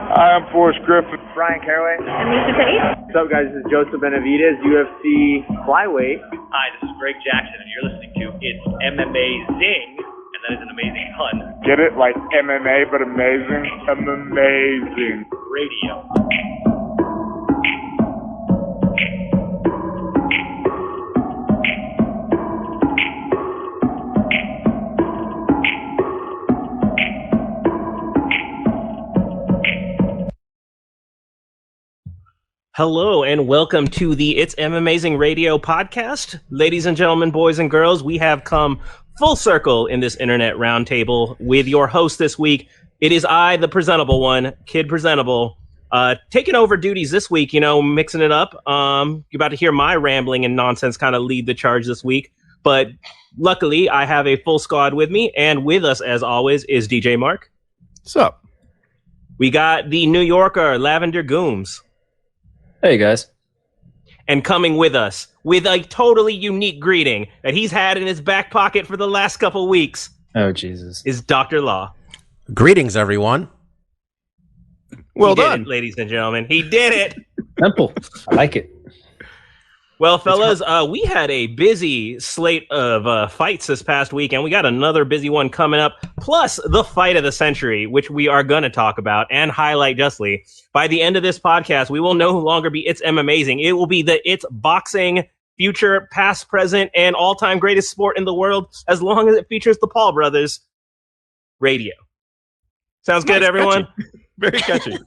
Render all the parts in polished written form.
I'm Forrest Griffin. Brian Caraway. And Lisa Tate. What's up, guys? This is Joseph Benavidez, UFC flyweight. Hi, this is Greg Jackson, and you're listening to It's MMAzing, and that is an amazing pun. Get it? Like MMA, but amazing? MMAzing. Radio. Hello and welcome to the It's MMAzing Radio podcast. Ladies and gentlemen, boys and girls, we have come full circle in this internet roundtable with your host this week. It is I, the presentable one, Kid Presentable, taking over duties this week, mixing it up. You're about to hear my rambling and nonsense kind of lead the charge this week. But luckily, I have a full squad with me, and with us, as always, is DJ Mark. What's up? We got the New Yorker, Lavender Gooms. Hey, guys. And coming with us with a totally unique greeting that he's had in his back pocket for the last couple weeks. Oh, Jesus. Is Dr. Law. Greetings, everyone. Well done, ladies and gentlemen. He did it. Simple. I like it. Well, fellas, we had a busy slate of fights this past week, and we got another busy one coming up, plus the fight of the century, which we are going to talk about and highlight justly. By the end of this podcast, we will no longer be It's MMAzing. It will be the It's Boxing, future, past, present, and all-time greatest sport in the world, as long as it features the Paul brothers. Radio. Sounds good, everyone? Catchy. Very catchy.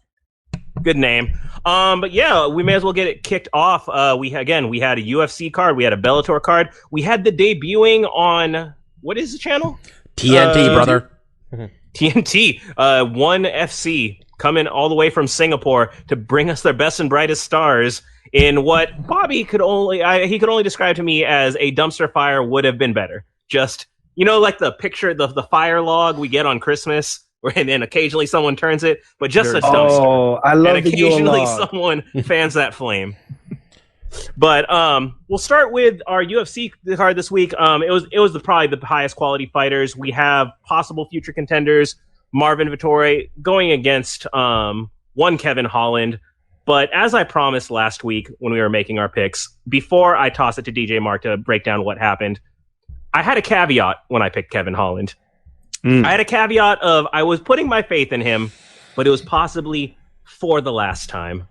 Good name. But yeah, we may as well get it kicked off. We had a UFC card. We had a Bellator card. We had the debuting on, what is the channel? TNT, brother. TNT. ONE FC coming all the way from Singapore to bring us their best and brightest stars in what Bobby could only describe to me as a dumpster fire would have been better. Just, like the picture, the fire log we get on Christmas, and then occasionally someone turns it, but just a dumpster. Oh, I love and occasionally someone fans that flame. But we'll start with our UFC card this week. It was probably the highest quality fighters. We have possible future contenders, Marvin Vettori going against one Kevin Holland. But as I promised last week when we were making our picks, before I toss it to DJ Mark to break down what happened, I had a caveat when I picked Kevin Holland. I had a caveat of I was putting my faith in him, but it was possibly for the last time.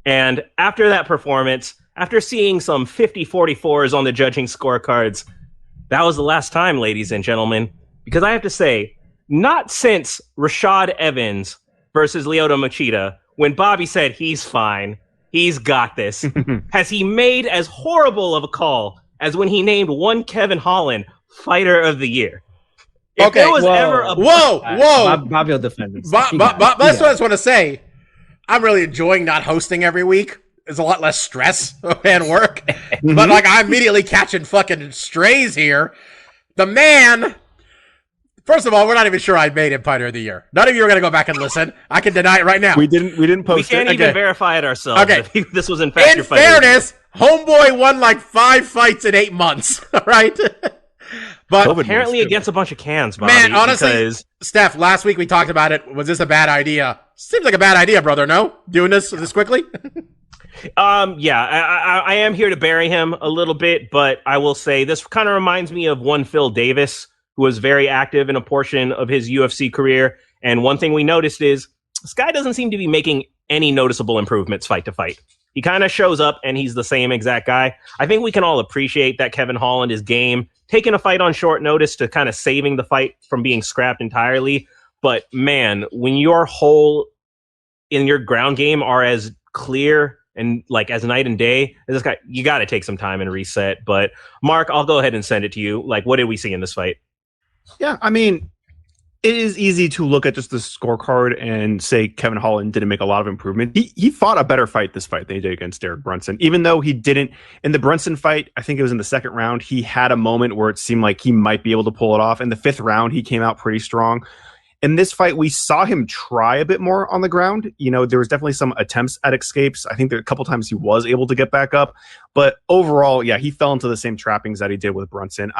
And after that performance, after seeing some 50-44s on the judging scorecards, that was the last time, ladies and gentlemen. Because I have to say, not since Rashad Evans versus Lyoto Machida, when Bobby said he's fine, he's got this, has he made as horrible of a call as when he named one Kevin Holland Fighter of the Year. If there was ever a Bobby will defend this. That's what I just want to say. I'm really enjoying not hosting every week. There's a lot less stress and work. But I'm immediately catching fucking strays here. The man. First of all, we're not even sure I made him Fighter of the Year. None of you are going to go back and listen. I can deny it right now. We didn't post it. We can't even verify it ourselves. Okay. If this was in fact your fighter. In fairness, Homeboy won 5 fights in 8 months. All right. But apparently against a bunch of cans, Bobby. Man, honestly, Steph, last week we talked about it. Was this a bad idea? Seems like a bad idea, brother, no? Doing this quickly? Yeah, I am here to bury him a little bit, but I will say this kind of reminds me of one Phil Davis, who was very active in a portion of his UFC career. And one thing we noticed is this guy doesn't seem to be making any noticeable improvements fight to fight. He kind of shows up and he's the same exact guy. I think we can all appreciate that Kevin Holland is game, taking a fight on short notice to kind of saving the fight from being scrapped entirely. But man, when your whole in your ground game are as clear and as night and day as this guy, you got to take some time and reset. But Mark, I'll go ahead and send it to you. What did we see in this fight? Yeah, I mean, it is easy to look at just the scorecard and say Kevin Holland didn't make a lot of improvement. He fought a better fight this fight than he did against Derek Brunson. Even though he didn't, in the Brunson fight, I think it was in the second round, he had a moment where it seemed like he might be able to pull it off. In the fifth round, he came out pretty strong. In this fight, we saw him try a bit more on the ground. There was definitely some attempts at escapes. I think that a couple times he was able to get back up. But overall, yeah, he fell into the same trappings that he did with Brunson.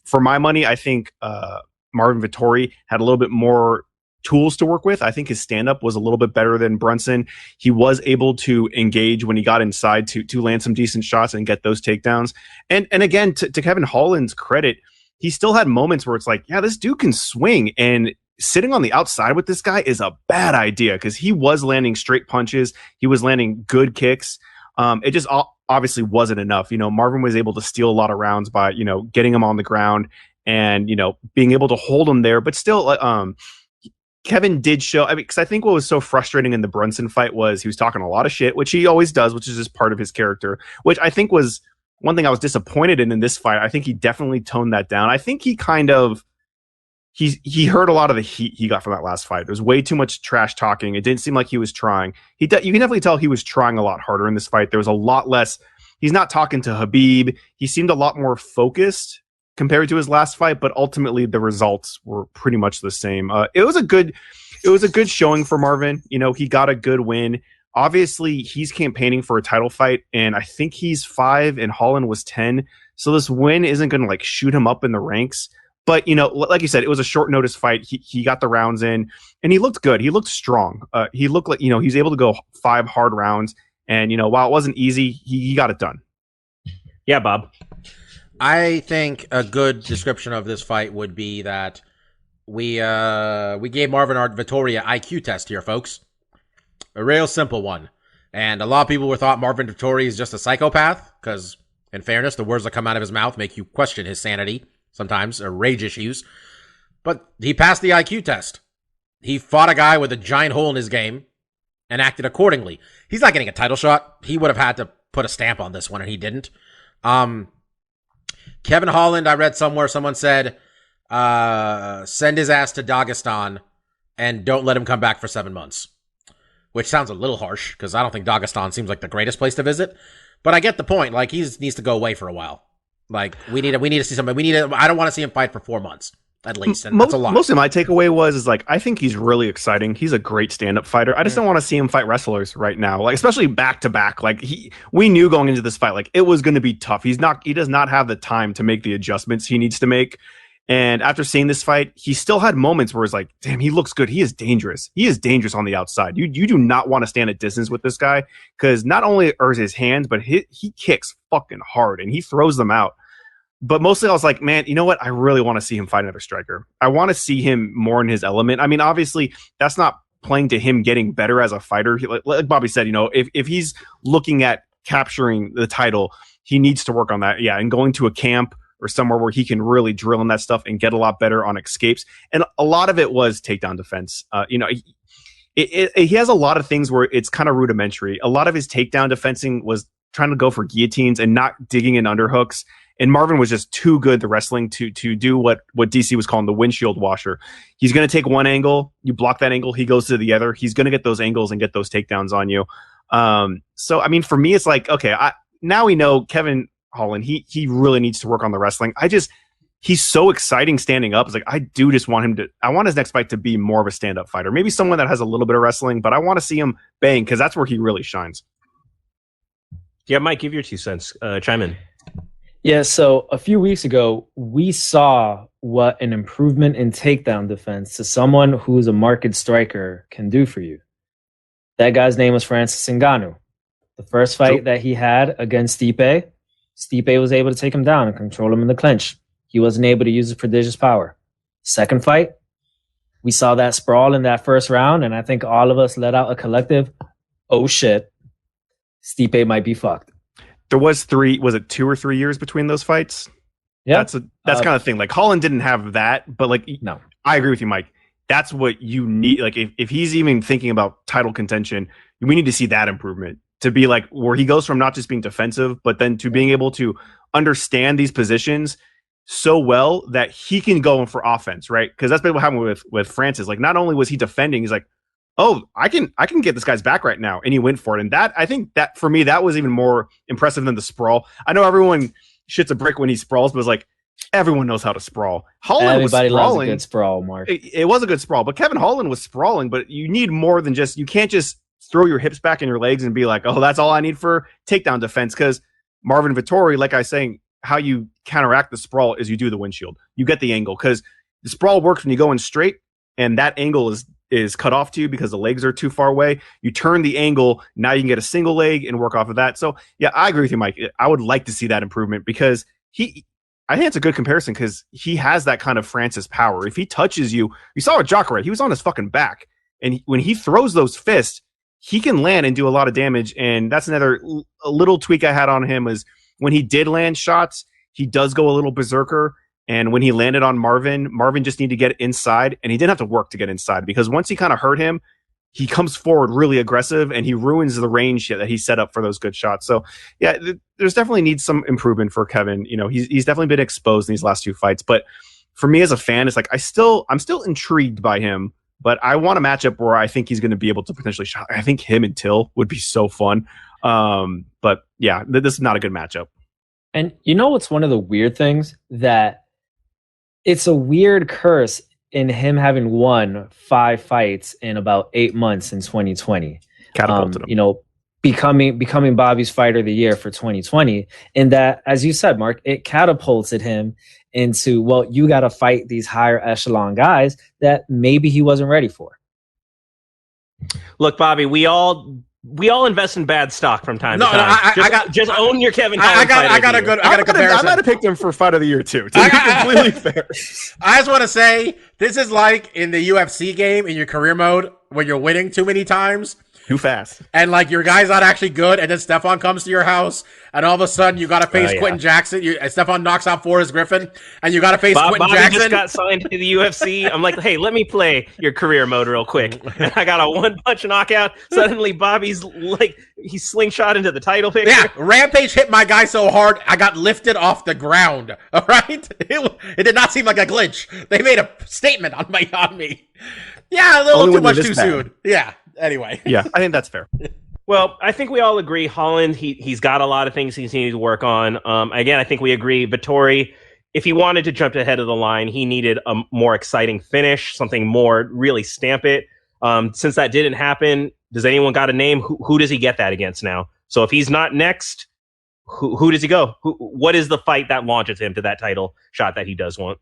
For my money, I think Marvin Vettori had a little bit more tools to work with. I think his stand-up was a little bit better than Brunson. He was able to engage when he got inside to land some decent shots and get those takedowns. And again, to Kevin Holland's credit, he still had moments where it's like, yeah, this dude can swing, and sitting on the outside with this guy is a bad idea because he was landing straight punches. He was landing good kicks. It just obviously wasn't enough. Marvin was able to steal a lot of rounds by, getting him on the ground and, being able to hold him there. But still, Kevin did show, because I think what was so frustrating in the Brunson fight was he was talking a lot of shit, which he always does, which is just part of his character, which I think was one thing I was disappointed in this fight. I think he definitely toned that down. I think he he heard a lot of the heat he got from that last fight. There was way too much trash talking. It didn't seem like he was trying. You can definitely tell he was trying a lot harder in this fight. There was a lot less. He's not talking to Habib. He seemed a lot more focused compared to his last fight, but ultimately the results were pretty much the same. It was a good showing for Marvin. He got a good win. Obviously, he's campaigning for a title fight, and I think he's 5 and Holland was 10. So this win isn't going to shoot him up in the ranks. But, like you said, it was a short notice fight. He got the rounds in, and he looked good. He looked strong. He looked like, he was able to go 5 hard rounds. And, while it wasn't easy, he got it done. Yeah, Bob. I think a good description of this fight would be that we gave Marvin Vettori an IQ test here, folks. A real simple one. And a lot of people thought Marvin Vettori is just a psychopath because, in fairness, the words that come out of his mouth make you question his sanity sometimes, or rage issues. But he passed the IQ test. He fought a guy with a giant hole in his game and acted accordingly. He's not getting a title shot. He would have had to put a stamp on this one, and he didn't. Kevin Holland, I read somewhere, someone said, send his ass to Dagestan and don't let him come back for 7 months. Which sounds a little harsh, because I don't think Dagestan seems like the greatest place to visit. But I get the point. He needs to go away for a while. We need to see somebody. I don't want to see him fight for 4 months, at least. And that's a lot. Mostly my takeaway was I think he's really exciting. He's a great stand-up fighter. I just don't want to see him fight wrestlers right now, especially back-to-back. We knew going into this fight, it was going to be tough. He does not have the time to make the adjustments he needs to make. And after seeing this fight, he still had moments where it's damn, he looks good. He is dangerous. He is dangerous on the outside. You do not want to stand at distance with this guy because not only are his hands, but he kicks fucking hard and he throws them out. But mostly I was like, man, you know what? I really want to see him fight another striker. I want to see him more in his element. I mean, obviously, that's not playing to him getting better as a fighter. Like Bobby said, if he's looking at capturing the title, he needs to work on that. Yeah, and going to a camp or somewhere where he can really drill in that stuff and get a lot better on escapes. And a lot of it was takedown defense. He has a lot of things where it's kind of rudimentary. A lot of his takedown defensing was trying to go for guillotines and not digging in underhooks. And Marvin was just too good at wrestling to do what DC was calling the windshield washer. He's going to take one angle, you block that angle, he goes to the other. He's going to get those angles and get those takedowns on you. So, I mean, for me, it's okay, now we know Kevin Holland, he really needs to work on the wrestling. He's so exciting standing up. It's I do just want I want his next fight to be more of a stand-up fighter. Maybe someone that has a little bit of wrestling, but I want to see him bang because that's where he really shines. Yeah, Mike, give your 2 cents. Chime in. Yeah, so a few weeks ago, we saw what an improvement in takedown defense to someone who's a market striker can do for you. That guy's name was Francis Ngannou. The first fight that he had against Stipe was able to take him down and control him in the clinch. He wasn't able to use his prodigious power. Second fight, we saw that sprawl in that first round, and I think all of us let out a collective, oh shit, Stipe might be fucked. There was 2 or 3 years between those fights? Yeah. That's kind of thing. Holland didn't have that, but no. I agree with you, Mike. That's what you need. If he's even thinking about title contention, we need to see that improvement to be where he goes from not just being defensive, but then to being able to understand these positions so well that he can go in for offense, right? Because that's been what happened with Francis. Not only was he defending, he's oh, I can get this guy's back right now, and he went for it. And that, I think that for me, that was even more impressive than the sprawl. I know everyone shits a brick when he sprawls, but it's everyone knows how to sprawl. Holland was sprawling. Loves a good sprawl, Mark. It was a good sprawl, but Kevin Holland was sprawling. But you need more than you can't just throw your hips back in your legs and be oh, that's all I need for takedown defense. Because Marvin Vettori, like I was saying, how you counteract the sprawl is you do the windshield. You get the angle because the sprawl works when you go in straight, and that angle is is cut off to you because the legs are too far away. You turn the angle. Now you can get a single leg and work off of that. So yeah, I agree with you, Mike. I would like to see that improvement because I think it's a good comparison because he has that kind of Francis power. If he touches you, you saw with Jacare, he was on his fucking back. And when he throws those fists, he can land and do a lot of damage. And that's another a little tweak I had on him is when he did land shots, he does go a little berserker. And when he landed on Marvin just needed to get inside, and he didn't have to work to get inside because once he kind of hurt him, he comes forward really aggressive and he ruins the range that he set up for those good shots. So yeah, there's definitely needs some improvement for Kevin. You know, he's definitely been exposed in these last 2 fights, but for me as a fan, it's like I'm still intrigued by him, but I want a matchup where I think he's going to be able to potentially shot. I think him and Till would be so fun. But yeah, this is not a good matchup. And you know what's one of the weird things? That it's a weird curse in him having won 5 fights in about 8 months in 2020. Catapulted him. You know, becoming Bobby's fighter of the year for 2020. And that, as you said, Mark, it catapulted him into, well, you got to fight these higher echelon guys that maybe he wasn't ready for. Look, Bobby, we all invest in bad stock from time to time. Just own your Kevin Holland. I got a comparison. I might have picked him for fight of the year too. To be completely fair. I just want to say this is like in the UFC game in your career mode when you're winning too many times. Too fast. And like your guy's not actually good, and then Stefan comes to your house, and all of a sudden you got to face Quentin Jackson. Stefan knocks out Forrest Griffin, and you got to face Quentin Bobby Jackson. Just got signed to the UFC. I'm like, hey, let me play your career mode real quick. And I got a 1-punch knockout. Suddenly, Bobby's like he's slingshot into the title picture. Yeah, Rampage hit my guy so hard I got lifted off the ground. All right, it did not seem like a glitch. They made a statement on me. Yeah, a little too much too soon. Yeah. Anyway. Yeah, I think that's fair. Well, I think we all agree Holland, he's got a lot of things he's needed to work on. Again, I think we agree Vettori, if he wanted to jump ahead of the line, he needed a more exciting finish, something more really stamp it. Since that didn't happen, does anyone got a name? Who does he get that against now? So if he's not next, who does he go? What is the fight that launches him to that title shot that he does want?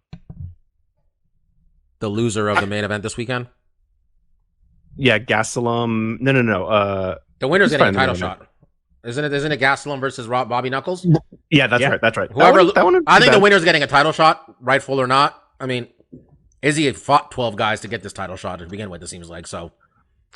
The loser of the main event this weekend? Yeah, Gastelum. No. The winner's getting a title shot. Isn't it Gastelum versus Bobby Knuckles? Yeah, that's right. That's right. I think the winner's getting a title shot, rightful or not. I mean, Izzy fought 12 guys to get this title shot to begin with, it seems like. So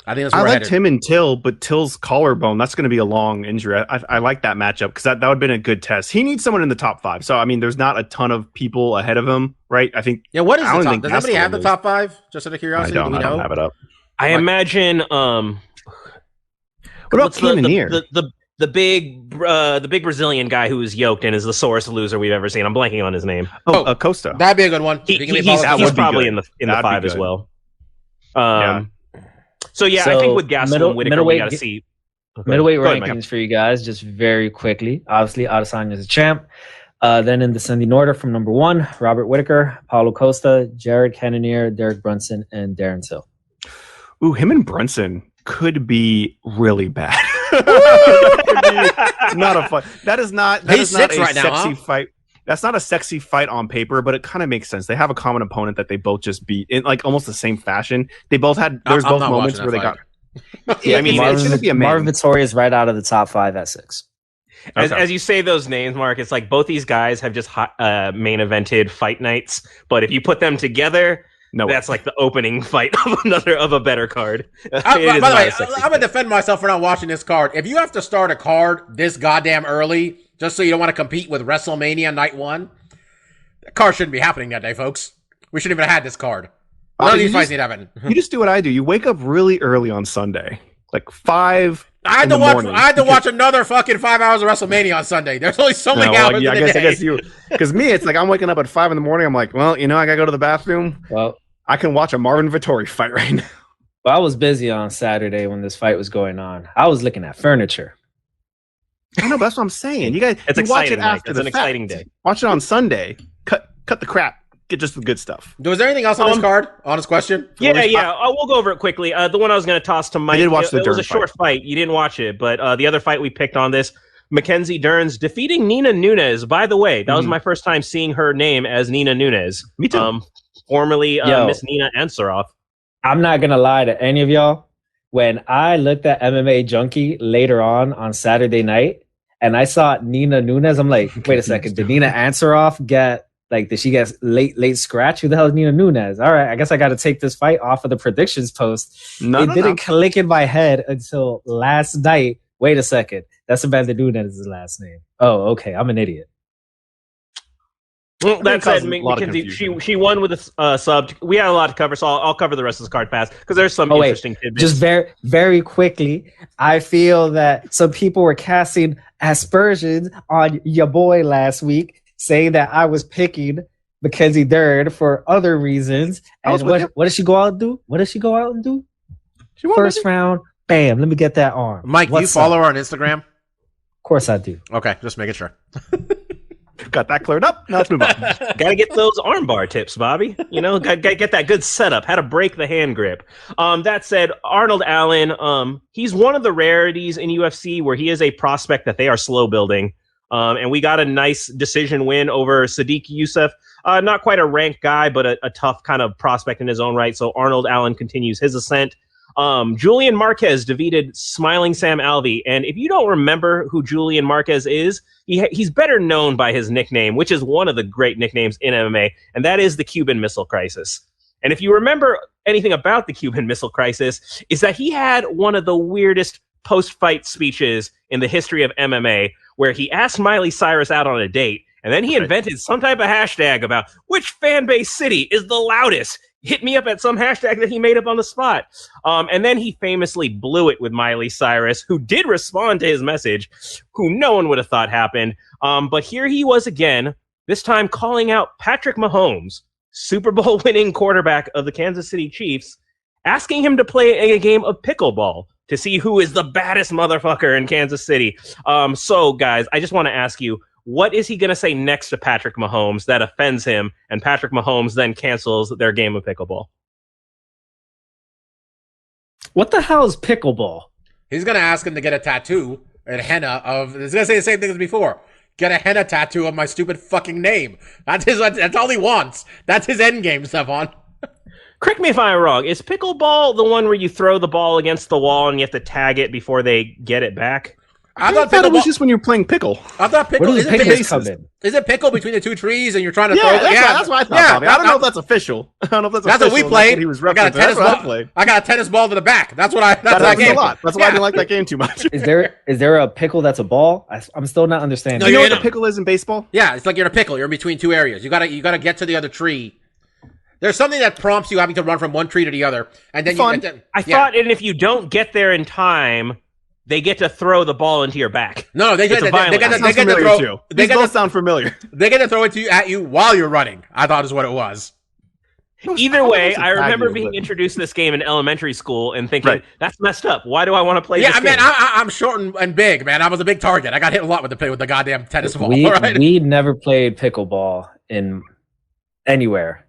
I think that's where I liked him and Till, but Till's collarbone, that's going to be a long injury. I like that matchup because that would have been a good test. He needs someone in the top 5. So, I mean, there's not a ton of people ahead of him, right? I think. Yeah, what is the top? Does anybody have the top 5? Just out of curiosity, I don't have it up. I imagine. What about Cannonier? The big Brazilian guy who was yoked and is the sorest loser we've ever seen. I'm blanking on his name. Costa. That'd be a good one. He's probably in the 5 as well. So I think with Gastelum Whitaker, we got to see middleweight rankings for you guys, just very quickly. Obviously, Adesanya is a champ. Then in descending order from number 1, Robert Whitaker, Paulo Costa, Jared Cannonier, Derek Brunson, and Darren Till. Ooh, him and Brunson could be really bad. Not a fight. That is not a sexy fight. That's not a sexy fight on paper, but it kind of makes sense. They have a common opponent that they both just beat in like almost the same fashion. They both had. There's both moments where they got. Yeah, I mean, Marvin Vettori is right out of the top 5 at 6. As you say those names, Mark, it's like both these guys have just main evented fight nights. But if you put them together. No, that's like the opening fight of a better card. By the way, I'm gonna defend myself for not watching this card. If you have to start a card this goddamn early just so you don't want to compete with WrestleMania Night 1, that card shouldn't be happening that day, folks. We shouldn't even have had this card. None of these fights need to happen. You just do what I do. You wake up really early on Sunday, like 5. I had to watch another fucking 5 hours of WrestleMania on Sunday. There's only so many hours in the day. I guess you. Because me, it's like I'm waking up at 5 in the morning. I'm like, well, I gotta go to the bathroom. Well, I can watch a Marvin Vettori fight right now. Well, I was busy on Saturday when this fight was going on. I was looking at furniture. I know, but that's what I'm saying. You guys, it's exciting. It's an exciting day. Watch it on Sunday. Cut the crap. Get just the good stuff. Was there anything else on this card? Honest question. We'll go over it quickly. The one I was going to toss to Mike. I did watch it was a short fight. You didn't watch it, but the other fight we picked on this, Mackenzie Dern's defeating Nina Nunes. By the way, that was my first time seeing her name as Nina Nunes. Me too. Formerly Miss Nina Ansaroff. I'm not gonna lie to any of y'all. When I looked at MMA Junkie later on Saturday night, and I saw Nina Nunes, I'm like, wait a second, did Nina Ansaroff did she get late scratch? Who the hell is Nina Nunes? All right, I guess I got to take this fight off of the predictions post. It didn't click in my head until last night. Wait a second, that's Lavender Nunes' last name. Oh, okay, I'm an idiot. Well, that said, Mackenzie, she won with a sub. We had a lot to cover, so I'll cover the rest of this card pass because there's some interesting tidbits. Just very, very quickly, I feel that some people were casting aspersions on your boy last week, saying that I was picking Mackenzie Dern for other reasons. And what did she go out and do? What did she go out and do? First round, bam, let me get that arm. Mike, do you follow her on Instagram? Of course I do. Okay, just making sure. Got that cleared up. Now let's move on. Gotta get those armbar tips, Bobby. You know, gotta get that good setup. How to break the hand grip. That said, Arnold Allen, he's one of the rarities in UFC where he is a prospect that they are slow building. And we got a nice decision win over Sadiq Youssef. Not quite a ranked guy, but a tough kind of prospect in his own right. So Arnold Allen continues his ascent. Julian Marquez defeated Smiling Sam Alvey. And if you don't remember who Julian Marquez is, he's better known by his nickname, which is one of the great nicknames in MMA, and that is the Cuban Missile Crisis. And if you remember anything about the Cuban Missile Crisis, is that he had one of the weirdest post-fight speeches in the history of MMA, where he asked Miley Cyrus out on a date, and then he invented some type of hashtag about which fan base city is the loudest. Hit me up at some hashtag that he made up on the spot. And then he famously blew it with Miley Cyrus, who did respond to his message, who no one would have thought happened. But here he was again, this time calling out Patrick Mahomes, Super Bowl winning quarterback of the Kansas City Chiefs, asking him to play a game of pickleball to see who is the baddest motherfucker in Kansas City. So, guys, I just want to ask you, what is he going to say next to Patrick Mahomes that offends him, and Patrick Mahomes then cancels their game of pickleball? What the hell is pickleball? He's going to ask him to get a tattoo and henna of... He's going to say the same thing as before. Get a henna tattoo of my stupid fucking name. That's all he wants. That's his end game, Stefan. Correct me if I'm wrong. Is pickleball the one where you throw the ball against the wall and you have to tag it before they get it back? I thought it was just when you're playing pickle. I thought pickle is it pickle between the two trees and you're trying to throw it? That's what I thought. Yeah, Bobby. I don't know if that's official. I don't know if that's what we played. He was I got a tennis ball to the back. That's what I. That's that game. That's why I didn't like that game too much. Is there a pickle that's a ball? I'm still not understanding. No, you know what a pickle is in baseball? Yeah, it's like you're in a pickle. You're in between two areas. You gotta get to the other tree. There's something that prompts you having to run from one tree to the other, and then I thought, and if you don't get there in time, they get to throw the ball into your back. No, they get to throw. These both sound familiar. They get to throw it at you while you're running. I thought is what it was. Either way, I remember being introduced to this game in elementary school and thinking, that's messed up. Why do I want to play this game? Yeah, man, I'm short and big, man. I was a big target. I got hit a lot with the goddamn tennis ball. We never played pickleball in anywhere.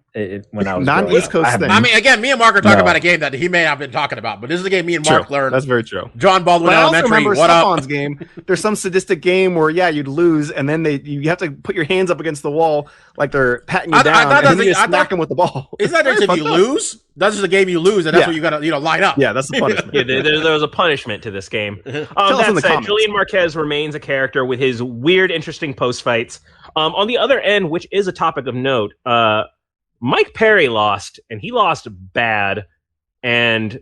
When I was not East Coast thing. I mean, again, me and Mark are talking about a game that he may have been talking about, but this is a game me and Mark learned. That's very true. John Baldwin Elementary. I also remember Stefan's game. There's some sadistic game where you'd lose, and then you have to put your hands up against the wall like they're patting you down, and then you smack them with the ball. Isn't that if you lose? That's just a game you lose, and that's what you got to line up. Yeah, that's the punishment. There was a punishment to this game. That said, Julian Marquez remains a character with his weird, interesting post fights. On the other end, which is a topic of note, Mike Perry lost, and he lost bad. And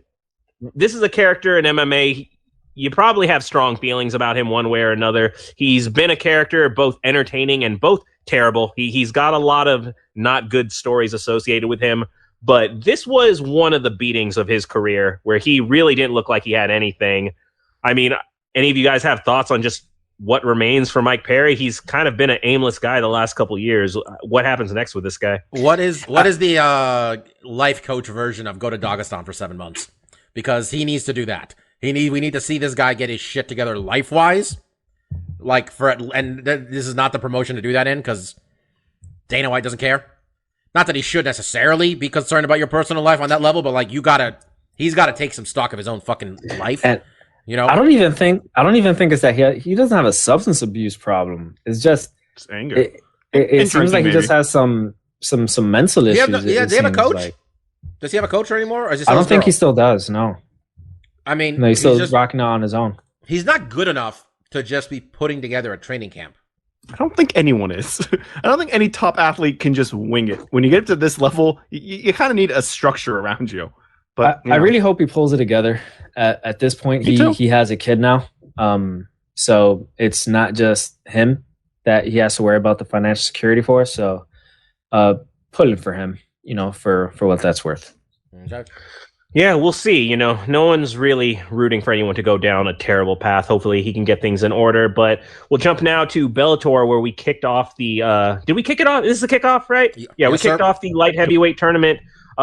this is a character in MMA. You probably have strong feelings about him one way or another. He's been a character both entertaining and both terrible. He's got a lot of not good stories associated with him. But this was one of the beatings of his career where he really didn't look like he had anything. I mean, any of you guys have thoughts on just what remains for Mike Perry? He's kind of been an aimless guy the last couple of years. What happens next with this guy? What is the life coach version of go to Dagestan for 7 months? Because he needs to do that. We need to see this guy get his shit together life-wise. This is not the promotion to do that in, because Dana White doesn't care. Not that he should necessarily be concerned about your personal life on that level, but he's got to take some stock of his own fucking life. You know, I don't even think it's that he doesn't have a substance abuse problem. It's just anger. It seems like he just has some mental issues. Do you have a coach? Does he have a coach anymore? Or is I don't think he still does. No. I mean, no, he's still rocking out on his own. He's not good enough to just be putting together a training camp. I don't think anyone is. I don't think any top athlete can just wing it. When you get to this level, you kind of need a structure around you. But I really hope he pulls it together. At this point, he has a kid now. So it's not just him that he has to worry about the financial security for. So put it for him, for what that's worth. Okay. Yeah, we'll see. No one's really rooting for anyone to go down a terrible path. Hopefully he can get things in order. But we'll jump now to Bellator, where we kicked off the did we kick it off? This is the kickoff, right? Yeah, we kicked off the light heavyweight tournament.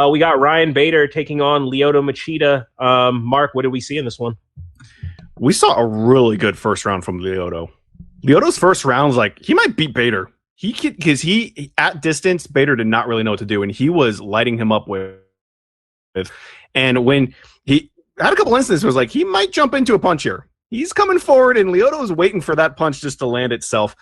We got Ryan Bader taking on Lyoto Machida. Mark, what did we see in this one? We saw a really good first round from Lyoto. Lyoto's first round was like, he might beat Bader. Because he at distance, Bader did not really know what to do, and he was lighting him up with. And when he had a couple instances, it was like, he might jump into a punch here. He's coming forward, and Lyoto was waiting for that punch just to land itself.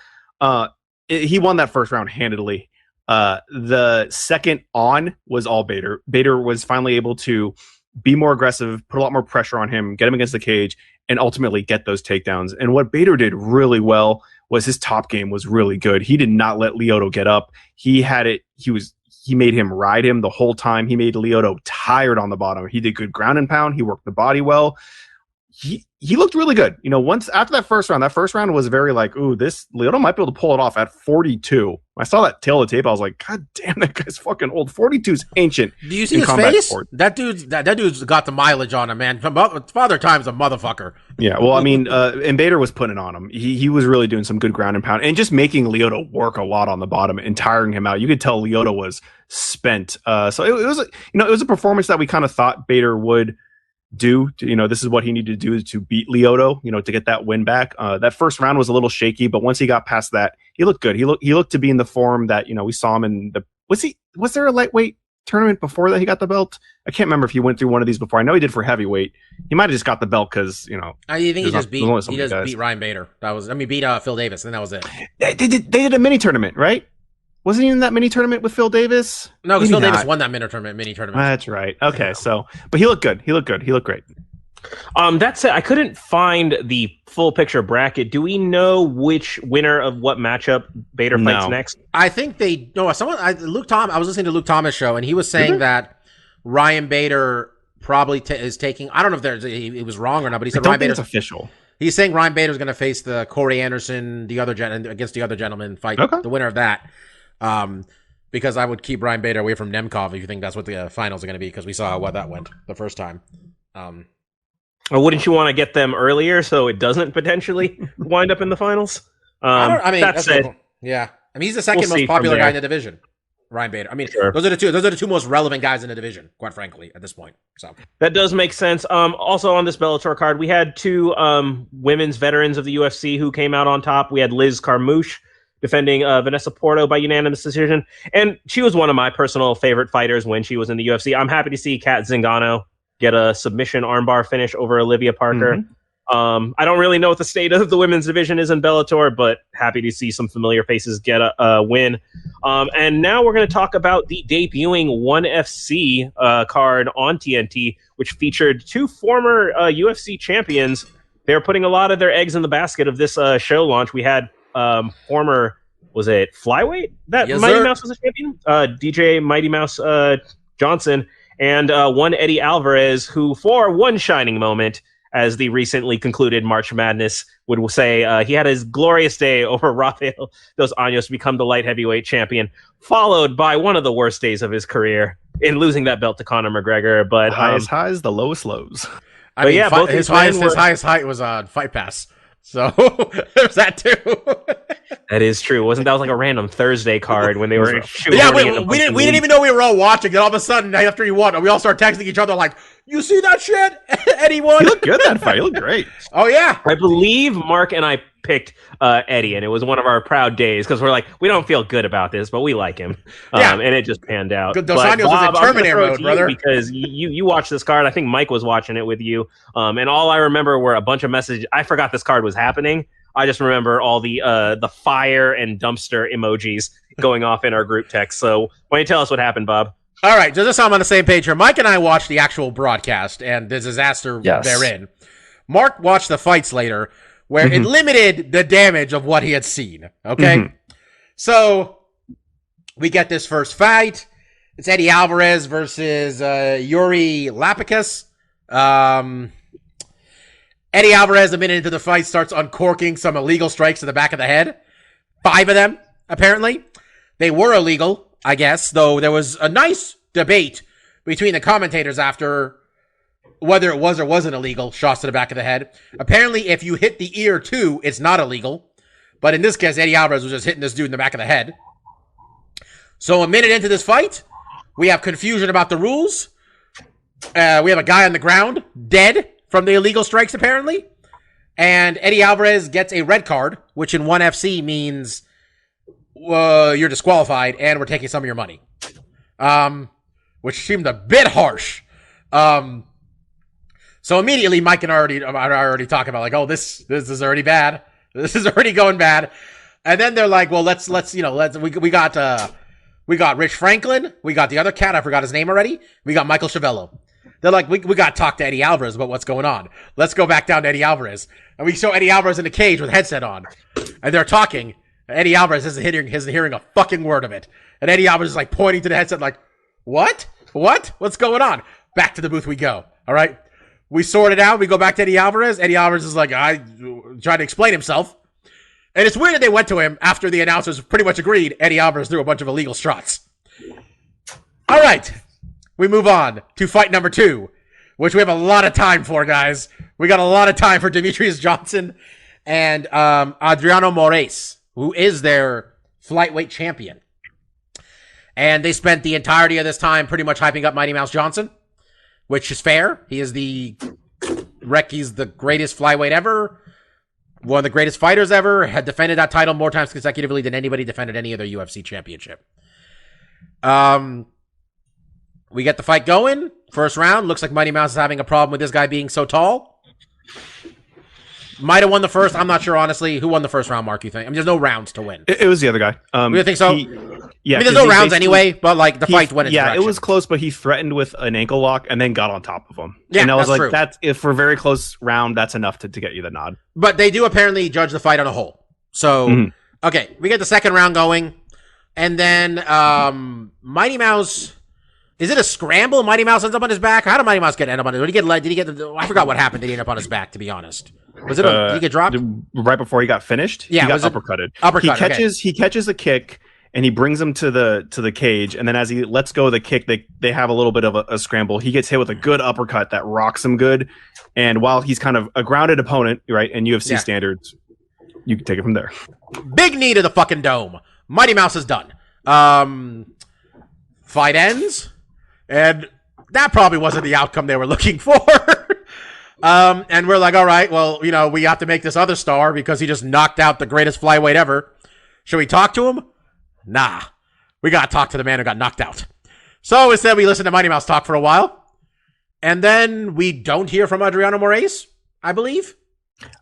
He won that first round handedly. The second on was all Bader. Bader was finally able to be more aggressive, put a lot more pressure on him, get him against the cage, and ultimately get those takedowns. And what Bader did really well was his top game was really good. He did not let Lyoto get up. He had it. He made him ride him the whole time. He made Lyoto tired on the bottom. He did good ground and pound. He worked the body well. He looked really good. Once after that first round was very like, ooh, this Lyoto might be able to pull it off at 42. I saw that tail of the tape. I was like, God damn, that guy's fucking old. 42's ancient. Do you see his face? Sport. That dude's got the mileage on him, man. Father Time's a motherfucker. Yeah, well, I mean, and Bader was putting it on him. He was really doing some good ground and pound and just making Lyoto work a lot on the bottom and tiring him out. You could tell Lyoto was spent. So it was a performance that we kind of thought Bader would do. This is what he needed to do to beat Lyoto, to get that win back. That first round was a little shaky, but once he got past that, he looked good. He looked to be in the form that, we saw him in was there a lightweight tournament before that he got the belt? I can't remember if he went through one of these before. I know he did for heavyweight. He might have just got the belt because, I think he just beat Ryan Bader. Beat Phil Davis, and that was it. They did a mini tournament, right? Wasn't he in that mini tournament with Phil Davis? No, because Phil Davis won that mini tournament. That's right. Okay, but he looked good. He looked great. That's it. I couldn't find the full picture bracket. Do we know which winner of what matchup Bader fights next? I think Luke Thomas. I was listening to Luke Thomas' show, and he was saying that Ryan Bader probably is taking. I don't know if it was wrong or not, but he said Ryan Bader's official. He's saying Ryan Bader's going to face the Corey Anderson, against the other gentleman fight. Okay. The winner of that. Because I would keep Ryan Bader away from Nemkov if you think that's what the finals are going to be, because we saw how well that went the first time. Or wouldn't you want to get them earlier so it doesn't potentially wind up in the finals? That said, yeah. I mean, he's the second most popular guy in the division, Ryan Bader. I mean, sure. Those are the two most relevant guys in the division, quite frankly, at this point. So that does make sense. Also on this Bellator card, we had two women's veterans of the UFC who came out on top. We had Liz Carmouche defending Vanessa Porto by unanimous decision. And she was one of my personal favorite fighters when she was in the UFC. I'm happy to see Kat Zingano get a submission armbar finish over Olivia Parker. Mm-hmm. I don't really know what the state of the women's division is in Bellator, but happy to see some familiar faces get a win. And now we're going to talk about the debuting ONE FC card on TNT, which featured two former UFC champions. They're putting a lot of their eggs in the basket of this show launch. We had former, was it flyweight that Mighty Mouse was a champion? DJ Mighty Mouse Johnson, and one Eddie Alvarez, who for one shining moment, as the recently concluded March Madness would say, he had his glorious day over Rafael dos Anjos to become the light heavyweight champion, followed by one of the worst days of his career in losing that belt to Conor McGregor. But highest highs, the lowest lows. Both his highest height was on Fight Pass. So there's that too. That is true. That was like a random Thursday card when they were shooting? Yeah, we didn't even know we were all watching. And all of a sudden, after he won, we all start texting each other like, "You see that shit?" Eddie won. He looked good that fight. He looked great. Oh yeah. I believe Mark and I picked Eddie, and it was one of our proud days because we're like, we don't feel good about this, but we like him. And it just panned out. Dos Anjos was in Terminator mode, brother. Because you watched this card. I think Mike was watching it with you. And all I remember were a bunch of messages. I forgot this card was happening. I just remember all the fire and dumpster emojis going off in our group text. So why don't you tell us what happened, Bob? All right, just so I'm on the same page here. Mike and I watched the actual broadcast and the disaster therein. Mark watched the fights later, where it limited the damage of what he had seen. Okay? So, we get this first fight. It's Eddie Alvarez versus Yuri Lapicus. Eddie Alvarez, a minute into the fight, starts uncorking some illegal strikes to the back of the head. 5 of them, apparently. They were illegal, I guess, though there was a nice debate between the commentators after whether it was or wasn't illegal, shots to the back of the head. Apparently, if you hit the ear too, it's not illegal. But in this case, Eddie Alvarez was just hitting this dude in the back of the head. So a minute into this fight, we have confusion about the rules. We have a guy on the ground, dead from the illegal strikes, apparently. And Eddie Alvarez gets a red card, which in ONE FC means you're disqualified and we're taking some of your money. Which seemed a bit harsh. So immediately Mike and I are already talking about like, oh, this is already bad. This is already going bad. And then they're like, well, we got Rich Franklin. We got the other cat. I forgot his name already. We got Michael Chavello. They're like, we got to talk to Eddie Alvarez about what's going on. Let's go back down to Eddie Alvarez. And we show Eddie Alvarez in the cage with a headset on. And they're talking. Eddie Alvarez isn't hearing a fucking word of it. And Eddie Alvarez is like pointing to the headset like, what? What's going on? Back to the booth we go. All right. We sort it out. We go back to Eddie Alvarez. Eddie Alvarez is like, I tried to explain himself. And it's weird that they went to him after the announcers pretty much agreed Eddie Alvarez threw a bunch of illegal shots. All right. We move on to fight number 2, which we have a lot of time for, guys. We got a lot of time for Demetrius Johnson and Adriano Moraes, who is their flyweight champion. And they spent the entirety of this time pretty much hyping up Mighty Mouse Johnson, which is fair. He's the greatest flyweight ever, one of the greatest fighters ever, had defended that title more times consecutively than anybody defended any other UFC championship. We get the fight going. First round. Looks like Mighty Mouse is having a problem with this guy being so tall. Might have won the first. I'm not sure, honestly. Who won the first round, Mark, you think? I mean, there's no rounds to win. It was the other guy. You think so? Yeah. I mean, there's no rounds anyway, but like the fight went in it was close, but he threatened with an ankle lock and then got on top of him. Yeah, and I was that's like, true. if for a very close round, that's enough to get you the nod. But they do apparently judge the fight on a whole. So, okay, we get the second round going. And then Mighty Mouse... Is it a scramble? Mighty Mouse ends up on his back? How did Mighty Mouse end up on his back? Did he get I forgot what happened. Did he end up on his back, to be honest? Was it did he get dropped? Right before he got finished? Yeah, he got uppercutted. He catches a kick and he brings him to the cage, and then as he lets go of the kick, they have a little bit of a scramble. He gets hit with a good uppercut that rocks him good, and while he's kind of a grounded opponent, right, in UFC standards, you can take it from there. Big knee to the fucking dome. Mighty Mouse is done. Fight ends. And that probably wasn't the outcome they were looking for. And we're like, all right, well, we have to make this other star because he just knocked out the greatest flyweight ever. Should we talk to him? Nah. We got to talk to the man who got knocked out. So instead, we listen to Mighty Mouse talk for a while. And then we don't hear from Adriano Moraes, I believe.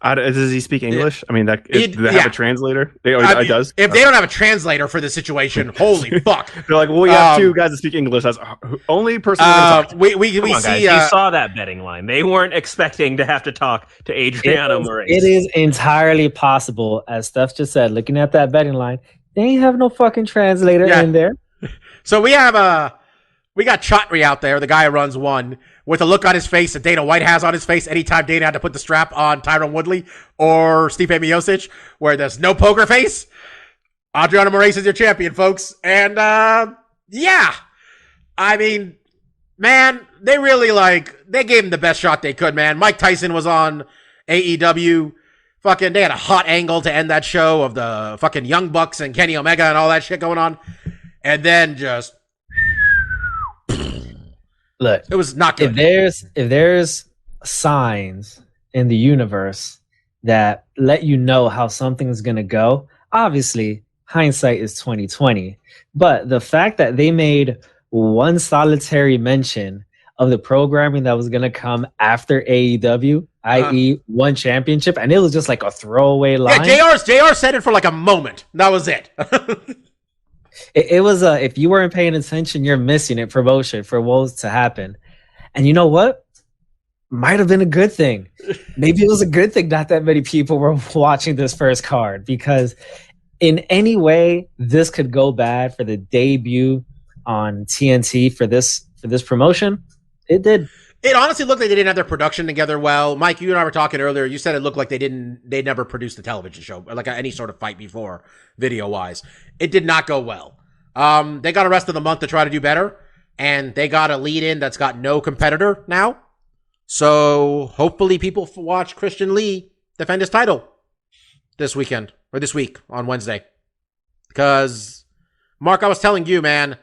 Does he speak English? I mean, do they have a translator? It does. If they don't have a translator for the situation, holy fuck! They're like, well, we have 2 guys that speak English. That's only person. We Come on, see. Guys. You saw that betting line. They weren't expecting to have to talk to Adriano Moraes. It is entirely possible, as Steph just said. Looking at that betting line, they ain't have no fucking translator in there. So we got Chatri out there, the guy who runs ONE, with a look on his face that Dana White has on his face anytime Dana had to put the strap on Tyron Woodley or Stipe Miocic, where there's no poker face. Adriano Moraes is your champion, folks. And, yeah. I mean, man, they really, they gave him the best shot they could, man. Mike Tyson was on AEW. Fucking, they had a hot angle to end that show of the fucking Young Bucks and Kenny Omega and all that shit going on. And then just... Look, it was not good. If there's signs in the universe that let you know how something's gonna go, obviously hindsight is 2020. But the fact that they made one solitary mention of the programming that was gonna come after AEW, i.e., ONE championship, and it was just like a throwaway line. Yeah, JR said it for like a moment. That was it. It was if you weren't paying attention, you're missing it promotion for what to happen. And you know what? Might have been a good thing. Maybe it was a good thing not that many people were watching this first card, because in any way this could go bad for the debut on TNT for this promotion. It did. It honestly looked like they didn't have their production together well. Mike, you and I were talking earlier. You said it looked like they never produced a television show, like any sort of fight before, video-wise. It did not go well. They got a rest of the month to try to do better, and they got a lead-in that's got no competitor now. So hopefully people watch Christian Lee defend his title this weekend, or this week on Wednesday. Because, Mark, I was telling you, man,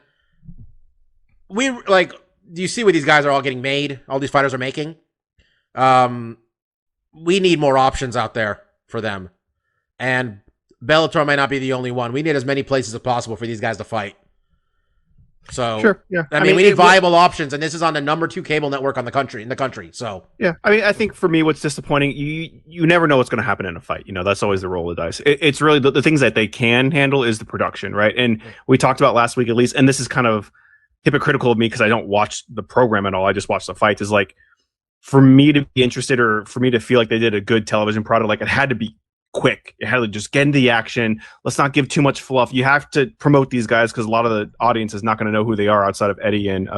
do you see what these guys are all getting made? All these fighters are making? We need more options out there for them. And Bellator might not be the only one. We need as many places as possible for these guys to fight. So, sure, yeah. I mean, we need viable options, and this is on the number 2 cable network in the country. So, yeah. I mean, I think for me, what's disappointing, you never know what's going to happen in a fight. You know, that's always the roll of the dice. It's really the things that they can handle is the production, right? And we talked about last week, at least, and this is kind of hypocritical of me because I don't watch the program at all. I just watch the fights. Is like, for me to be interested or for me to feel like they did a good television product, like it had to be quick. It had to just get into the action. Let's not give too much fluff. You have to promote these guys because a lot of the audience is not going to know who they are outside of Eddie and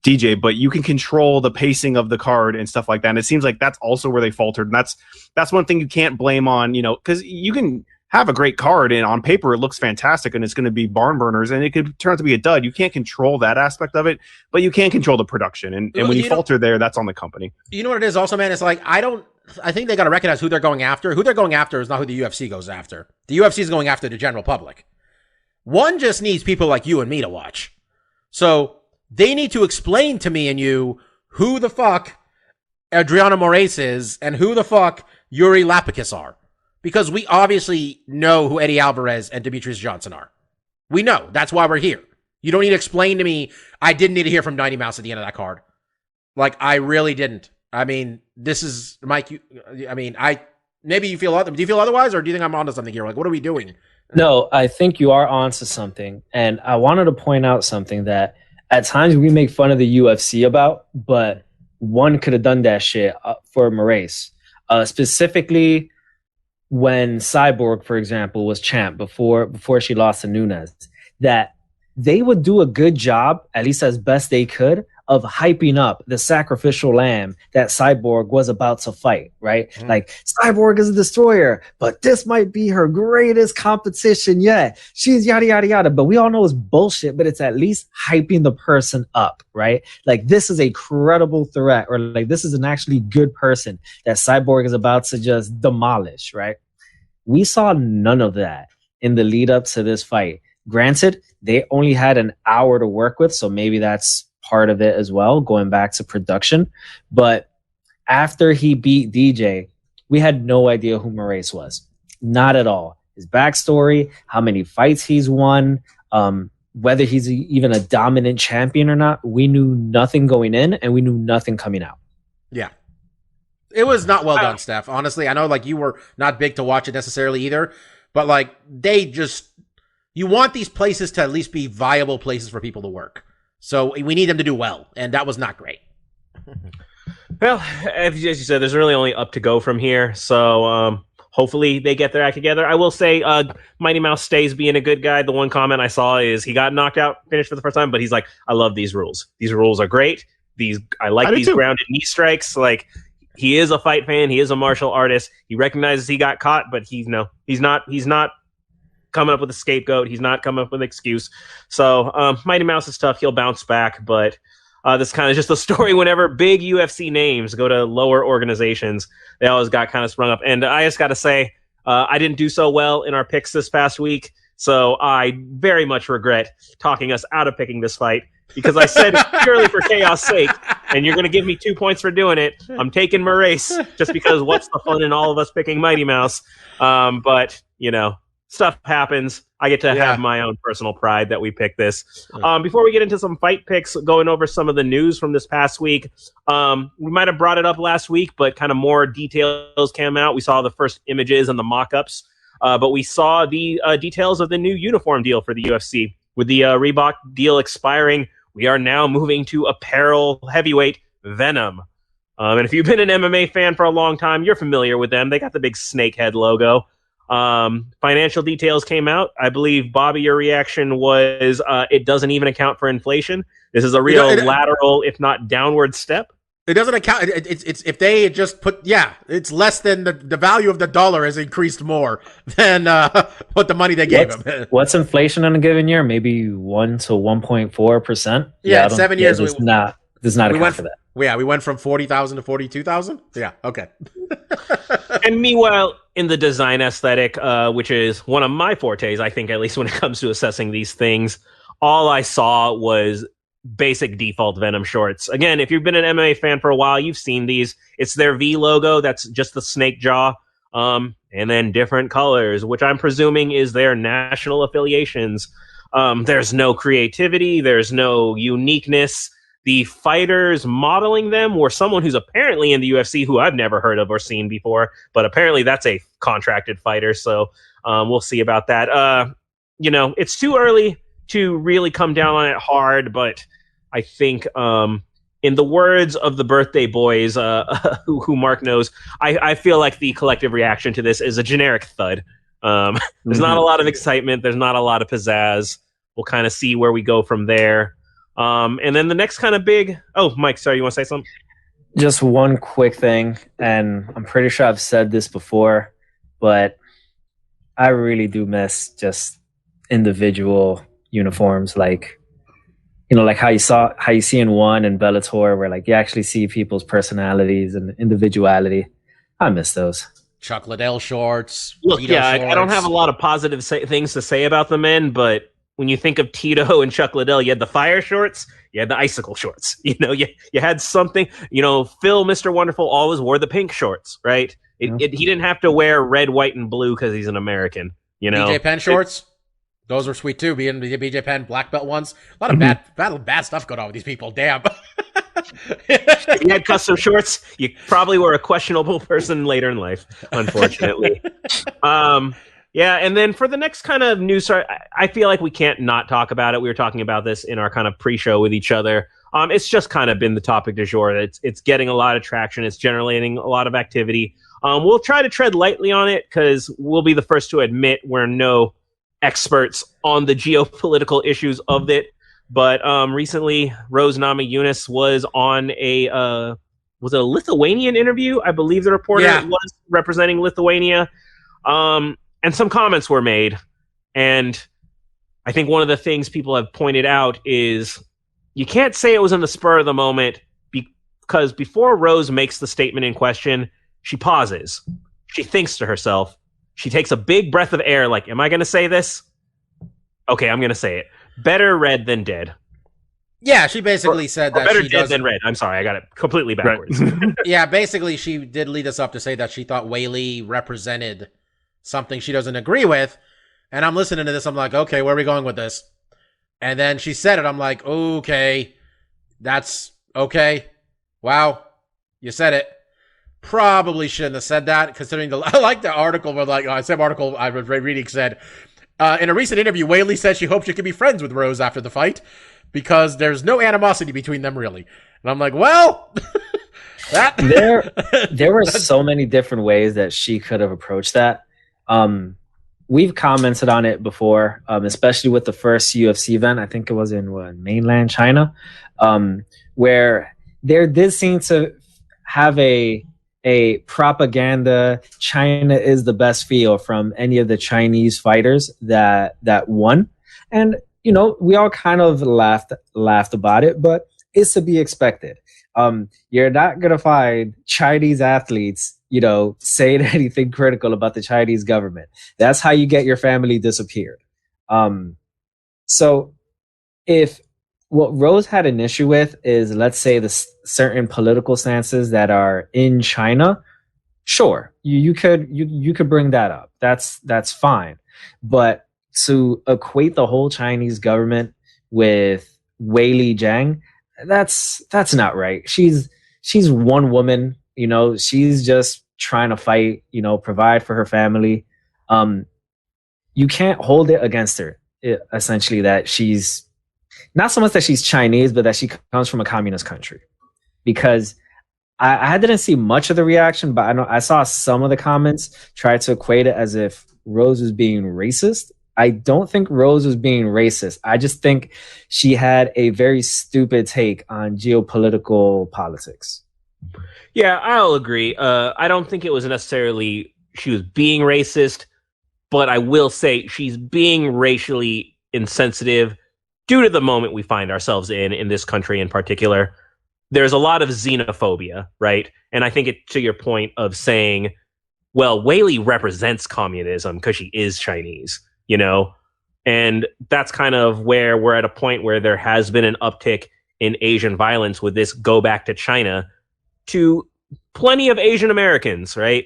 DJ, but you can control the pacing of the card and stuff like that. And it seems like that's also where they faltered. And that's one thing you can't blame on, you know, because you can have a great card and on paper it looks fantastic and it's going to be barn burners and it could turn out to be a dud. You can't control that aspect of it, but you can control the production. And when you falter there, that's on the company. You know what it is also, man? It's like, I think they got to recognize who they're going after. Who they're going after is not who the UFC goes after. The UFC is going after the general public. One just needs people like you and me to watch. So they need to explain to me and you who the fuck Adriano Moraes is and who the fuck Yuri Lapicus are. Because we obviously know who Eddie Alvarez and Demetrius Johnson are. We know. That's why we're here. You don't need to explain to me. I didn't need to hear from 90 Mouse at the end of that card. Like, I really didn't. I mean, this is, Mike, maybe you feel, do you feel otherwise, or do you think I'm onto something here? Like, what are we doing? No, I think you are onto something. And I wanted to point out something that at times we make fun of the UFC about, but one could have done that shit for Moraes. Specifically when Cyborg, for example, was champ before she lost to Nunes, that they would do a good job, at least as best they could, of hyping up the sacrificial lamb that Cyborg was about to fight, right? Mm. Like, Cyborg is a destroyer, but this might be her greatest competition yet. She's yada, yada, yada. But we all know it's bullshit, but it's at least hyping the person up, right? Like, this is a credible threat, or like, this is an actually good person that Cyborg is about to just demolish, right? We saw none of that in the lead up to this fight. Granted, they only had an hour to work with, so maybe that's part of it as well, going back to production. But after he beat DJ, we had no idea who Moraes was. Not at all. His backstory, how many fights he's won, whether he's even a dominant champion or not, we knew nothing going in and we knew nothing coming out. Yeah. It was not well done, Steph. Honestly, I know like you were not big to watch it necessarily either, but like you want these places to at least be viable places for people to work. So we need them to do well, and that was not great. Well, as you said, there's really only up to go from here. So hopefully they get their act together. I will say Mighty Mouse stays being a good guy. The one comment I saw is he got knocked out, finished for the first time, but he's like, I love these rules. These rules are great. I like these grounded knee strikes. Like, he is a fight fan. He is a martial artist. He recognizes he got caught, but he's not coming up with a scapegoat. He's not coming up with an excuse. So Mighty Mouse is tough. He'll bounce back, but this is kind of just a story whenever big UFC names go to lower organizations, they always got kind of sprung up. And I just got to say, I didn't do so well in our picks this past week, so I very much regret talking us out of picking this fight because I said purely for chaos sake, and you're going to give me 2 points for doing it. I'm taking Moraes just because what's the fun in all of us picking Mighty Mouse? But, you know, stuff happens. I get to have my own personal pride that we picked this. Before we get into some fight picks, going over some of the news from this past week, we might have brought it up last week, but kind of more details came out. We saw the first images and the mock-ups But we saw the details of the new uniform deal for the UFC. With the Reebok deal expiring, we are now moving to apparel heavyweight Venom. And if you've been an MMA fan for a long time, you're familiar with them. They got the big snake head logo. Financial details came out. I believe, Bobby, your reaction was it doesn't even account for inflation. This is a real lateral, if not downward step. It doesn't account. It's if they just put, it's less than the value of the dollar has increased more than what the money they gave them. What's inflation in a given year? Maybe 1 to 1.4%. Yeah, 7 years. Does not account for that. Yeah, we went from 40,000 to 42,000. Yeah, okay. And meanwhile, in the design aesthetic, which is one of my fortes, I think, at least when it comes to assessing these things, all I saw was basic default Venom shorts. Again, if you've been an MMA fan for a while, you've seen these. It's their V logo. That's just the snake jaw. And then different colors, which I'm presuming is their national affiliations. There's no creativity. There's no uniqueness. The fighters modeling them were someone who's apparently in the UFC who I've never heard of or seen before, but apparently that's a contracted fighter. So we'll see about that. It's too early to really come down on it hard, but I think in the words of the birthday boys, who Mark knows, I feel like the collective reaction to this is a generic thud. There's not a lot of excitement. There's not a lot of pizzazz. We'll kind of see where we go from there. And then the next kind of big... Oh, Mike, sorry, you want to say something? Just one quick thing, and I'm pretty sure I've said this before, but I really do miss just individual uniforms, like how you see in ONE and Bellator, where like you actually see people's personalities and individuality. I miss those. Chuck Liddell shorts. Look, Tito yeah, shorts. I don't have a lot of positive things to say about the men, but when you think of Tito and Chuck Liddell, you had the fire shorts, you had the icicle shorts. You had something. Phil, Mr. Wonderful, always wore the pink shorts, right? He didn't have to wear red, white, and blue because he's an American. BJ Penn shorts. Those were sweet too. Being the BJ Penn black belt ones. A lot of bad stuff going on with these people. Damn. If you had custom shorts, you probably were a questionable person later in life, unfortunately. Yeah, and then for the next kind of news, I feel like we can't not talk about it. We were talking about this in our kind of pre-show with each other. It's just kind of been the topic du jour. It's getting a lot of traction. It's generating a lot of activity. We'll try to tread lightly on it because we'll be the first to admit we're no experts on the geopolitical issues of it. But recently, Rose Namajunas was on a Lithuanian interview? I believe the reporter was representing Lithuania. And some comments were made. And I think one of the things people have pointed out is you can't say it was in the spur of the moment because before Rose makes the statement in question, she pauses. She thinks to herself. She takes a big breath of air like, am I going to say this? Okay, I'm going to say it. Better red than dead. Yeah, she basically said that better she dead than red. I'm sorry, I got it completely backwards. Right. Yeah, basically she did lead us up to say that she thought Whaley represented something she doesn't agree with. And I'm listening to this. I'm like, okay, where are we going with this? And then she said it. I'm like, okay, that's okay. Wow, you said it. Probably shouldn't have said that, considering I like the article where, the same article I was reading said, in a recent interview, Whaley said she hopes she could be friends with Rose after the fight because there's no animosity between them, really. And I'm like, well, there were so many different ways that she could have approached that. We've commented on it before, especially with the first UFC event. I think it was in mainland China, where there did seem to have a propaganda China is the best feel from any of the Chinese fighters that won. And, we all kind of laughed about it, but it's to be expected. You're not going to find Chinese athletes, saying anything critical about the Chinese government. That's how you get your family disappeared. So if what Rose had an issue with is, let's say, the certain political stances that are in China, sure, you could bring that up. That's fine. But to equate the whole Chinese government with Weili Zhang, that's not right. She's one woman, she's just trying to fight, provide for her family. you can't hold it against her. Essentially, that she's not so much that she's Chinese, but that she comes from a communist country. Because I didn't see much of the reaction, but I saw some of the comments try to equate it as if Rose was being racist. I don't think Rose was being racist. I just think she had a very stupid take on geopolitical politics. Yeah, I'll agree. I don't think it was necessarily she was being racist, but I will say she's being racially insensitive due to the moment we find ourselves in this country in particular. There's a lot of xenophobia, right? And I think to your point of saying, well, Weili represents communism because she is Chinese, you know? And that's kind of where we're at a point where there has been an uptick in Asian violence with this go back to China to plenty of Asian Americans, right?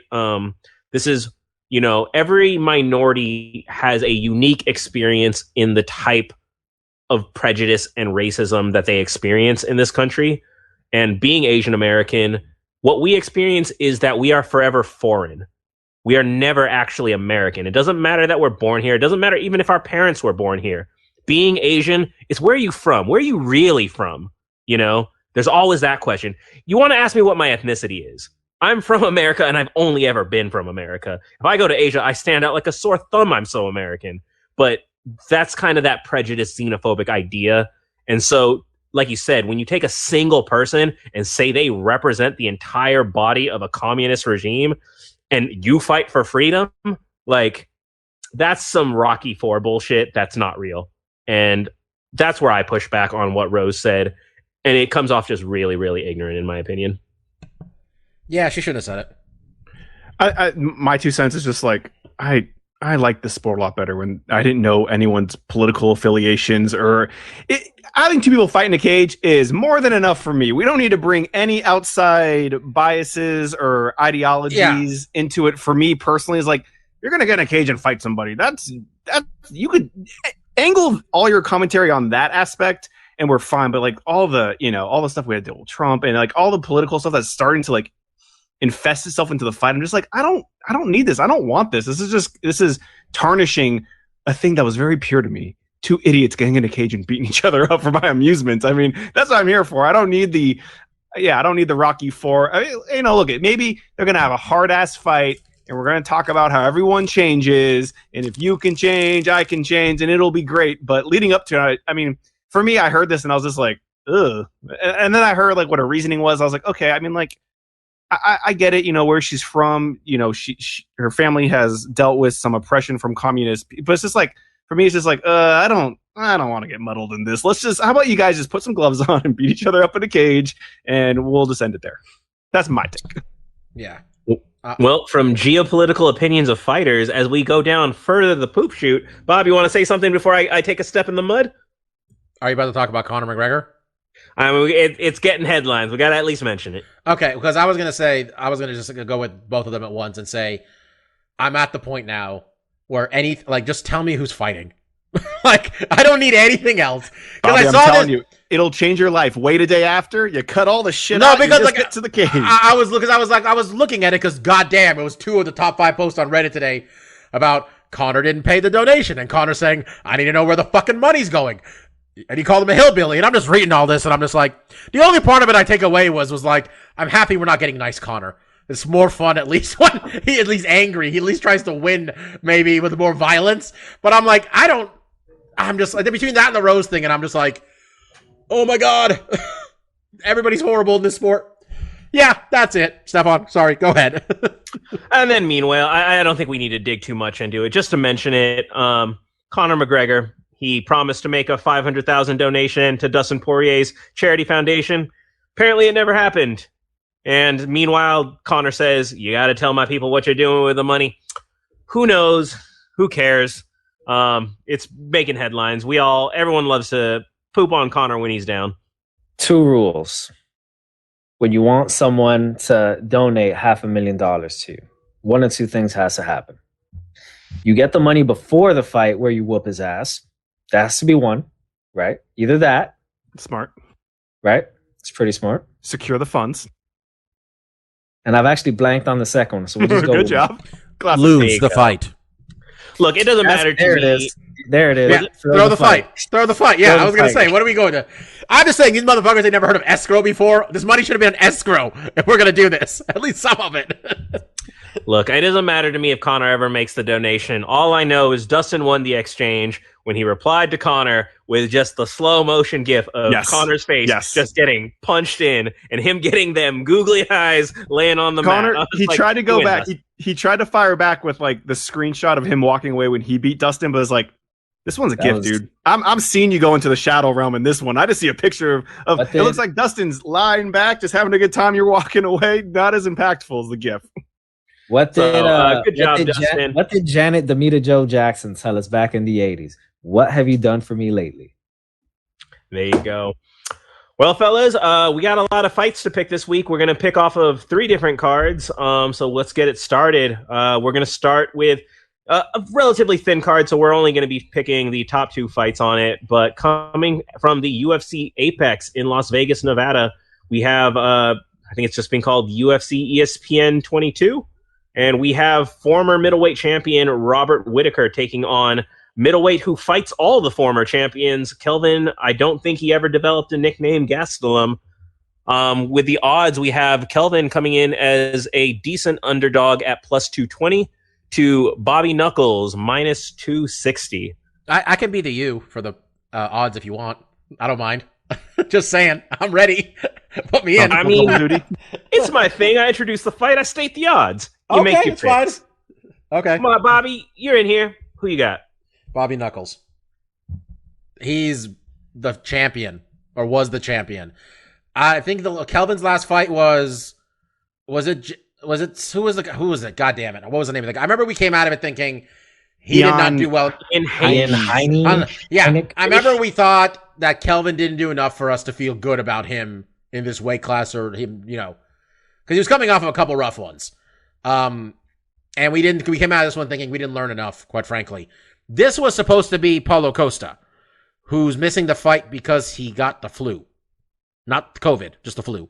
This is, you know, every minority has a unique experience in the type of prejudice and racism that they experience in this country. And being Asian American, what we experience is that we are forever foreign. We are never actually American. It doesn't matter that we're born here. It doesn't matter even if our parents were born here. Being Asian is where are you from? Where are you really from? You know, there's always that question. You want to ask me what my ethnicity is. I'm from America and I've only ever been from America. If I go to Asia, I stand out like a sore thumb. I'm so American. But that's kind of that prejudiced xenophobic idea. And so, like you said, when you take a single person and say they represent the entire body of a communist regime and you fight for freedom, like that's some Rocky IV bullshit. That's not real. And that's where I push back on what Rose said. And it comes off just really, really ignorant in my opinion. Yeah, she shouldn't have said it. My 2 cents is just like, I like the sport a lot better when I didn't know anyone's political affiliations having two people fight in a cage is more than enough for me. We don't need to bring any outside biases or ideologies into it. For me personally, is like, you're going to get in a cage and fight somebody. That's you could angle all your commentary on that aspect and we're fine. But like all the stuff we had to deal with Trump and like all the political stuff that's starting to like infest itself into the fight. I'm just like, I don't need this. I don't want this. This is tarnishing a thing that was very pure to me. Two idiots getting in a cage and beating each other up for my amusement. I mean, that's what I'm here for. I don't need the Rocky IV. I mean, look, maybe they're going to have a hard ass fight and we're going to talk about how everyone changes. And if you can change, I can change and it'll be great. But leading up to it, I mean, for me, I heard this and I was just like, ugh. And then I heard like what her reasoning was. I was like, okay, I mean, like, I get it, where she's from, her family has dealt with some oppression from communists, but it's just like, for me, it's just like, I don't want to get muddled in this. How about you guys just put some gloves on and beat each other up in a cage and we'll just end it there. That's my take. Yeah. Well, from geopolitical opinions of fighters, as we go down further the poop chute, Bob, you want to say something before I take a step in the mud? Are you about to talk about Conor McGregor? I mean, it's getting headlines. We got to at least mention it. Okay, because I was going to just go with both of them at once and say, I'm at the point now where just tell me who's fighting. Like, I don't need anything else. Bobby, I'm telling you, it'll change your life. Wait a day after, you cut all the shit out, because you just get to the cage. I was looking at it because goddamn, it was 2 of the top 5 posts on Reddit today about Conor didn't pay the donation and Conor saying, I need to know where the fucking money's going. And he called him a hillbilly, and I'm just reading all this, and I'm just like, the only part of it I take away was like, I'm happy we're not getting nice Conor. It's more fun, at least when he at least angry. He at least tries to win, maybe with more violence. But I'm like, I'm just like, between that and the Rose thing, and I'm just like, oh my god, everybody's horrible in this sport. Yeah, that's it. Stefan, sorry, go ahead. And then meanwhile, I don't think we need to dig too much into it. Just to mention it, Conor McGregor, he promised to make a $500,000 donation to Dustin Poirier's charity foundation. Apparently, it never happened. And meanwhile, Conor says, you got to tell my people what you're doing with the money. Who knows? Who cares? It's making headlines. Everyone loves to poop on Conor when he's down. 2 rules. When you want someone to donate $500,000 to you, 1 or 2 things has to happen. You get the money before the fight where you whoop his ass. That has to be one, right? Either that. Smart. Right? It's pretty smart. Secure the funds. And I've actually blanked on the second one, so we'll just go. Good job. Lose the fight. Look, it doesn't matter to There me. it is. There it is. Yeah, throw the fight. Throw the fight. Yeah, Throw I was the going to fight. say, what are we going to? I'm just saying, these motherfuckers, they never heard of escrow before. This money should have been an escrow if we're going to do this. At least some of it. Look, it doesn't matter to me if Connor ever makes the donation. All I know is Dustin won the exchange when he replied to Connor with just the slow motion gif of Connor's face just getting punched in and him getting them googly eyes laying on the Connor, mat. he tried to go back. He tried to fire back with like the screenshot of him walking away when he beat Dustin, but it's like, this one's a gift, dude. I'm seeing you go into the shadow realm in this one. I just see a picture of it looks like Dustin's lying back, just having a good time. You're walking away. Not as impactful as the gift. What did good job, Dustin. What did Janet Demita Joe Jackson tell us back in the 80s? What have you done for me lately? There you go. Well, fellas, we got a lot of fights to pick this week. We're going to pick off of 3 different cards. So let's get it started. We're going to start with a relatively thin card, so we're only going to be picking the top 2 fights on it. But coming from the UFC Apex in Las Vegas, Nevada, we have, I think it's just been called UFC ESPN 22. And we have former middleweight champion Robert Whittaker taking on middleweight who fights all the former champions, Kelvin. I don't think he ever developed a nickname, Gastelum. With the odds, we have Kelvin coming in as a decent underdog at plus 220 to Bobby Knuckles minus 260. I can be the you for the odds if you want. I don't mind. Just saying. I'm ready. Put me in. I mean, it's my thing. I introduce the fight. I state the odds. You make your it's fine. Okay. Come on, Bobby. You're in here. Who you got? Bobby Knuckles. He's the champion, or was the champion. I think Kelvin's last fight was it who was it? God damn it! What was the name of the guy? I remember we came out of it thinking he did not do well. I remember we thought that Kelvin didn't do enough for us to feel good about him in this weight class, or him, because he was coming off of a couple rough ones. And we came out of this one thinking we didn't learn enough, quite frankly. This was supposed to be Paulo Costa, who's missing the fight because he got the flu. Not COVID, just the flu.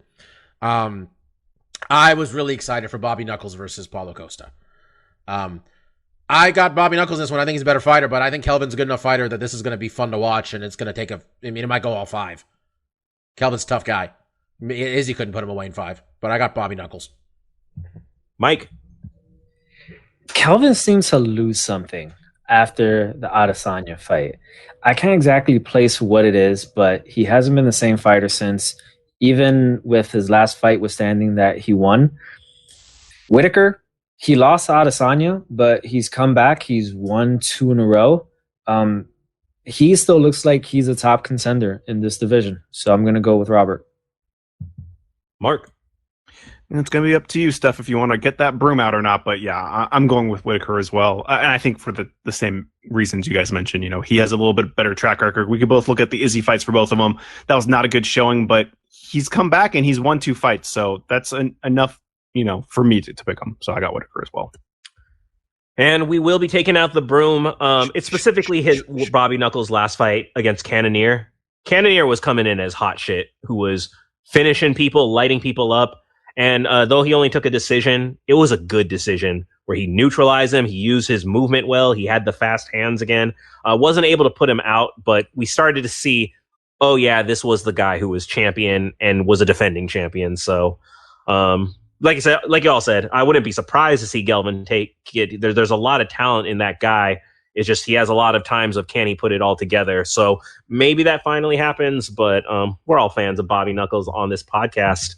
I was really excited for Bobby Knuckles versus Paulo Costa. I got Bobby Knuckles in this one. I think he's a better fighter, but I think Kelvin's a good enough fighter that this is going to be fun to watch, and it's going to take it might go all 5. Kelvin's a tough guy. Izzy couldn't put him away in 5, but I got Bobby Knuckles. Mike? Kelvin seems to lose something after the Adesanya fight. I can't exactly place what it is, but he hasn't been the same fighter since, even with his last fight withstanding that he won. Whittaker, he lost to Adesanya, but he's come back. He's won 2 in a row. He still looks like he's a top contender in this division. So I'm going to go with Robert. Mark? It's going to be up to you, Steph, if you want to get that broom out or not. But yeah, I'm going with Whittaker as well. And I think for the same reasons you guys mentioned, he has a little bit better track record. We could both look at the Izzy fights for both of them. That was not a good showing, but he's come back and he's won 2 fights. So that's enough, for me to pick him. So I got Whittaker as well. And we will be taking out the broom. It's specifically Bobby Knuckles' last fight against Cannonier. Cannonier was coming in as hot shit, who was finishing people, lighting people up. And though he only took a decision, it was a good decision where he neutralized him. He used his movement well. He had the fast hands again. Wasn't able to put him out, but we started to see, oh yeah, this was the guy who was champion and was a defending champion. So, like I said, like y'all said, I wouldn't be surprised to see Kelvin take it. There's a lot of talent in that guy. It's just he has a lot of times of can he put it all together. So maybe that finally happens, but we're all fans of Bobby Knuckles on this podcast.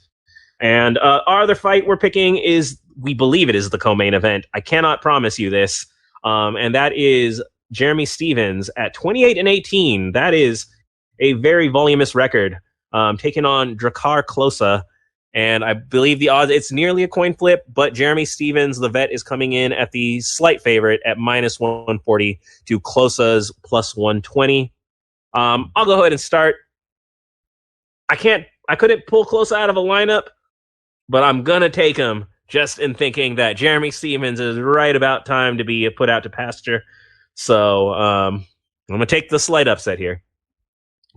And our other fight we're picking is, we believe it is the co-main event. I cannot promise you this. And that is Jeremy Stephens at 28-18. That is a very voluminous record, taking on Drakkar Klose. And I believe the odds, it's nearly a coin flip, but Jeremy Stephens, the vet, is coming in at the slight favorite at minus 140 to Klose's plus 120. I'll go ahead and start. I couldn't pull Klose out of a lineup, but I'm going to take him just in thinking that Jeremy Stephens is right about time to be put out to pasture. So I'm going to take the slight upset here.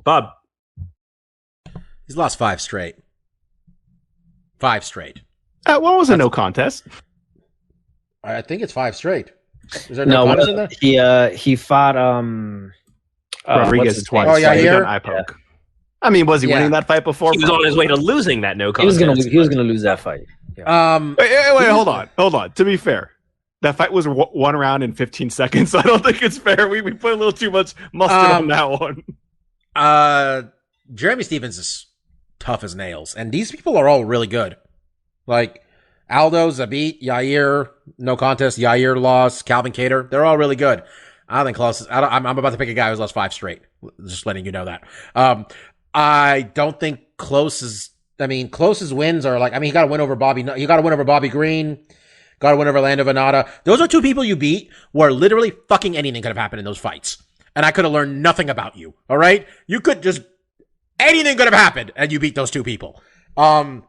Bob? He's lost 5 straight. 5 straight. What was a no contest? I think it's 5 straight. Is there no contest in there? He fought Rodriguez twice. Oh, yeah, He here? got eye poke. I mean, was he winning that fight before? He was on his way to losing that no He contest. was gonna lose that fight. Yeah. Wait, hold on. To be fair, that fight was 1 round in 15 seconds. So I don't think it's fair. We put a little too much mustard on that one. Jeremy Stevens is tough as nails, and these people are all really good. Like Aldo, Zabit, Yair, no contest. Yair lost. Calvin Cater, they're all really good. I don't think Close. I'm about to pick a guy who's lost 5 straight. Just letting you know that. I don't think Close's wins are like. I mean, he got to win over Bobby. You got to win over Bobby Green. Got to win over Lando Venata. Those are 2 people you beat where literally fucking anything could have happened in those fights, and I could have learned nothing about you. All right, you could just anything could have happened, and you beat those 2 people. I'm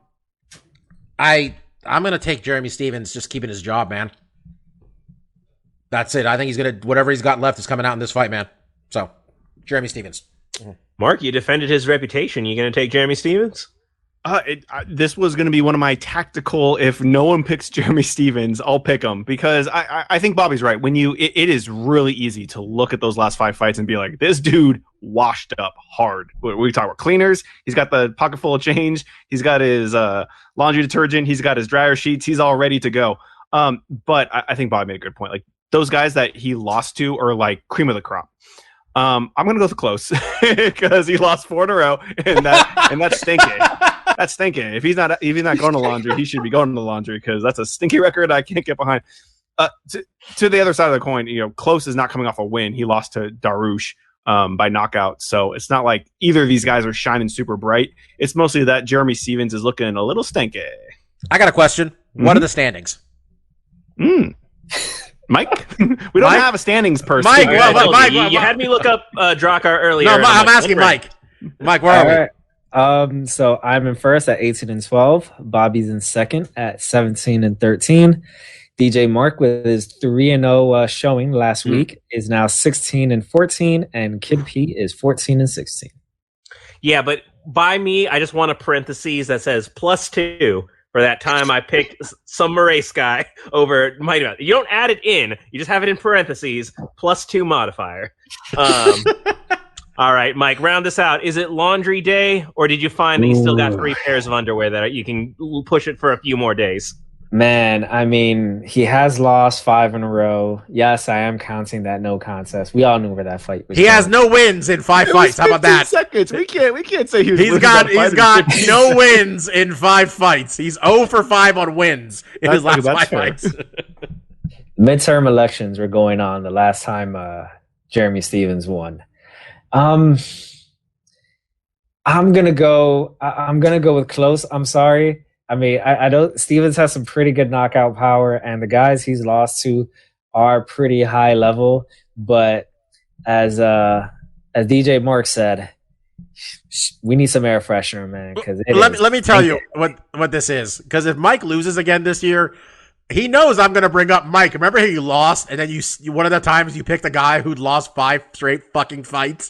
gonna take Jeremy Stevens, just keeping his job, man. That's it. I think he's gonna whatever he's got left is coming out in this fight, man. So, Jeremy Stevens. Mark, you defended his reputation. You going to take Jeremy Stevens? This was going to be one of my tactical. If no one picks Jeremy Stevens, I'll pick him because I think Bobby's right. When it is really easy to look at those last 5 fights and be like, this dude washed up hard. We talk about cleaners. He's got the pocket full of change. He's got his laundry detergent. He's got his dryer sheets. He's all ready to go. But I think Bobby made a good point. Like those guys that he lost to are like cream of the crop. I'm gonna go with Close because he lost 4 in a row, and that's stinky. That's stinky. If he's not going to laundry, he should be going to laundry because that's a stinky record I can't get behind. To the other side of the coin, Close is not coming off a win. He lost to Darush by knockout, so it's not like either of these guys are shining super bright. It's mostly that Jeremy Stevens is looking a little stinky. I got a question. What are the standings? Mike, we don't have a standings person. Mike, you had me look up Drakkar earlier. No, I'm asking Mike. Mike, where are we? So I'm in first at 18-12. Bobby's in second at 17-13. DJ Mark with his 3-0 showing last week is now 16-14, and Kid P is 14-16. Yeah, but by me, I just want a parentheses that says +2. For that time, I picked some Moraes guy over Mighty Mouse. You don't add it in; you just have it in parentheses +2 modifier. All right, Mike, round this out. Is it laundry day, or did you find that you still got 3 pairs of underwear that you can push it for a few more days? Man, I mean, he has lost 5 in a row. Yes, I am counting that no contest. We all knew where that fight was. He has no wins in 5 fights. How about that? Seconds. We can't say he's got no wins in 5 fights. He's 0 for 5 on wins in his last 5 fights. Midterm elections were going on the last time Jeremy Stevens won. I'm gonna go with Close. I'm sorry. I mean, I don't. Stevens has some pretty good knockout power, and the guys he's lost to are pretty high level. But as DJ Mark said, we need some air freshener, man. Because let me tell you what this is. Because if Mike loses again this year, he knows I'm going to bring up Mike. Remember how you lost, and then you one of the times you picked a guy who'd lost 5 straight fucking fights.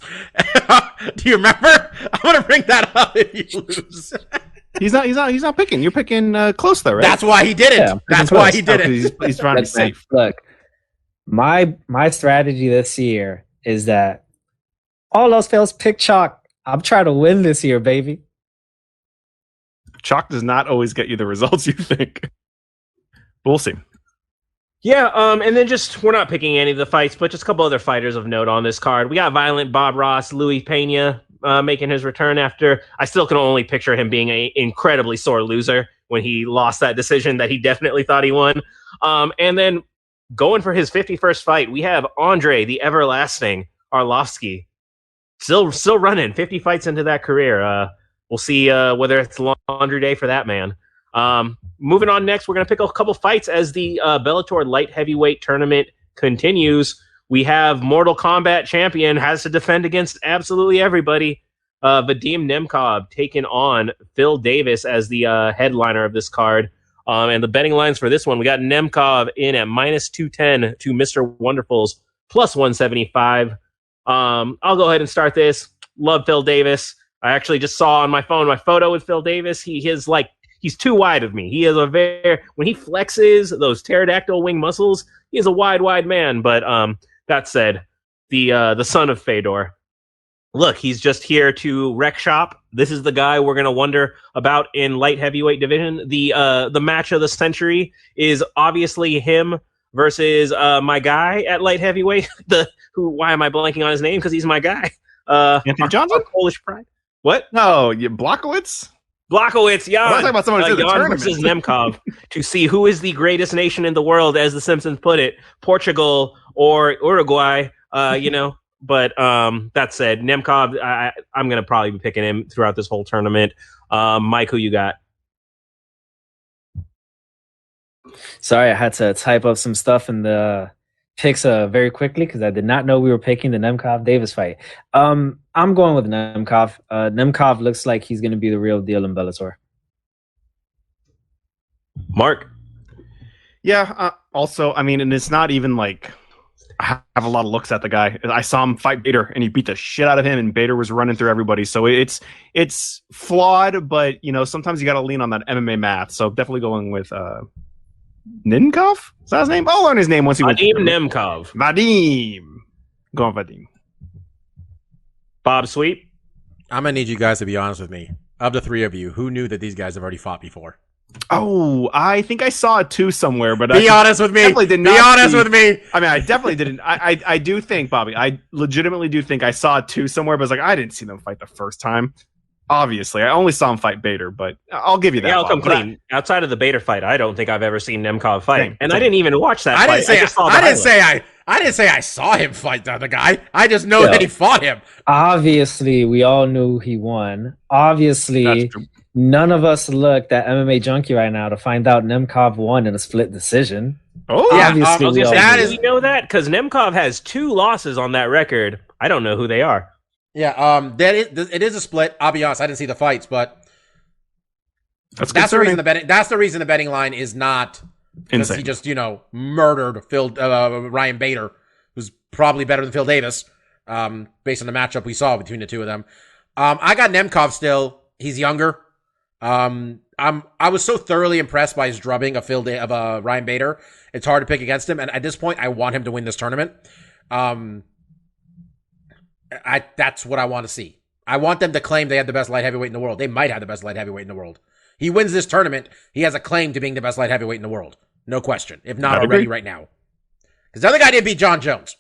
Do you remember? I'm going to bring that up if you lose. He's not picking. You're picking Close though, right? That's why he did it. Yeah, that's why he did it. He's trying to be safe. Look, my strategy this year is that all else fails, pick Chalk. I'm trying to win this year, baby. Chalk does not always get you the results you think. But we'll see. Yeah, and then we're not picking any of the fights, but just a couple other fighters of note on this card. We got Violent Bob Ross, Louis Pena making his return after. I still can only picture him being an incredibly sore loser when he lost that decision that he definitely thought he won. And then going for his 51st fight, we have Andre the Everlasting Arlovsky. Still running 50 fights into that career. We'll see whether it's laundry day for that man. Moving on next, we're going to pick a couple fights as the Bellator light heavyweight tournament continues. We have Mortal Kombat champion has to defend against absolutely everybody. Vadim Nemkov taking on Phil Davis as the headliner of this card. And the betting lines for this one, we got Nemkov in at -210 to Mr. Wonderful's +175. I'll go ahead and start this. Love Phil Davis. I actually just saw on my phone my photo with Phil Davis. He he's too wide of me. He is when he flexes those pterodactyl wing muscles, he is a wide man. But that said, the son of Fedor. Look, he's just here to wreck shop. This is the guy we're gonna wonder about in light heavyweight division. The match of the century is obviously him versus my guy at light heavyweight. Why am I blanking on his name? Because he's my guy. Anthony Johnson? Our Polish pride. What? No, Blachowicz? Blachowicz, Jan. I'm talking about someone who's in the Jan tournament. versus Nemkov to see who is the greatest nation in the world, as The Simpsons put it, Portugal or Uruguay. But that said, Nemkov, I'm going to probably be picking him throughout this whole tournament. Mike, who you got? Sorry, I had to type up some stuff in the picks very quickly because I did not know we were picking the Nemkov Davis fight. I'm going with Nemkov. Nemkov looks like he's going to be the real deal in Bellator. Mark? Yeah, also, I mean, and it's not even like I have a lot of looks at the guy. I saw him fight Bader, and he beat the shit out of him, and Bader was running through everybody. So it's flawed, but, sometimes you got to lean on that MMA math. So definitely going with Ninkov? Is that his name? I'll learn his name once he went. Vadim Nemkov. Vadim. Go on, Vadim. Bob Sweet? I'm going to need you guys to be honest with me. Of the three of you, who knew that these guys have already fought before? Oh, I think I saw it too somewhere, but be honest with me. Definitely did not be honest with me. I mean, I definitely didn't. I do think, Bobby, I legitimately do think I saw it too somewhere, but I was like, I didn't see them fight the first time. Obviously, I only saw him fight Bader, but I'll give you that. Yeah, I'll come clean. Outside of the Bader fight, I don't think I've ever seen Nemkov fight, and I didn't even watch that fight. I didn't say I saw him fight the other guy. I just know that he fought him. Obviously, we all knew he won. Obviously, none of us looked at MMA Junkie right now to find out Nemkov won in a split decision. Oh, obviously, we know that because Nemkov has 2 losses on that record. I don't know who they are. Yeah, it is a split. I'll be honest, I didn't see the fights, but that's the reason the reason the betting line is not because he just murdered Ryan Bader, who's probably better than Phil Davis, based on the matchup we saw between the two of them. I got Nemkov still. He's younger. I was so thoroughly impressed by his drubbing of Ryan Bader. It's hard to pick against him, and at this point, I want him to win this tournament. That's what I want to see. I want them to claim they have the best light heavyweight in the world. They might have the best light heavyweight in the world. He wins this tournament, he has a claim to being the best light heavyweight in the world. No question. If not already right now. Because the other guy didn't beat John Jones.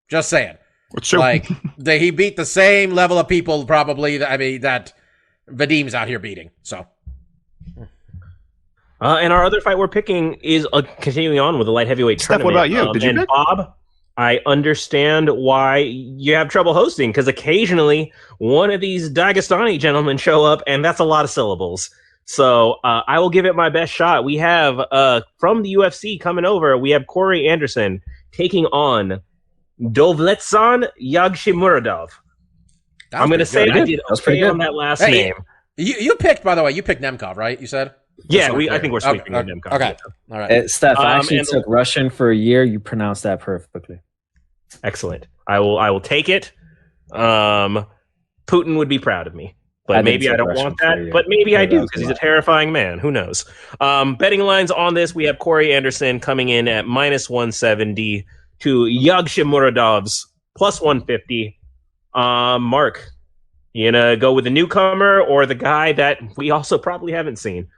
Just saying. True. Like, he beat the same level of people probably, that Vadim's out here beating. So. And our other fight we're picking is continuing on with the light heavyweight Steph, tournament. what about you? Did you pick? Bob, I understand why you have trouble hosting, because occasionally one of these Dagestani gentlemen show up, and that's a lot of syllables. So I will give it my best shot. We have, from the UFC coming over, we have Corey Anderson taking on Dovletsan Yagshimuradov. I'm going to say I did okay on that last name. You picked, by the way, Nemkov, right? You said? Yeah, I think we're sweeping with Nemkov. Okay. All right. Steph, I actually took Russian for a year. You pronounced that perfectly. Excellent. I will take it. Putin would be proud of me. But maybe I don't want that. But maybe I do, because he's a terrifying man. Who knows? Betting lines on this, we have Corey Anderson coming in at -170 to Yagshimuradov's +150. Mark, you gonna go with the newcomer or the guy that we also probably haven't seen?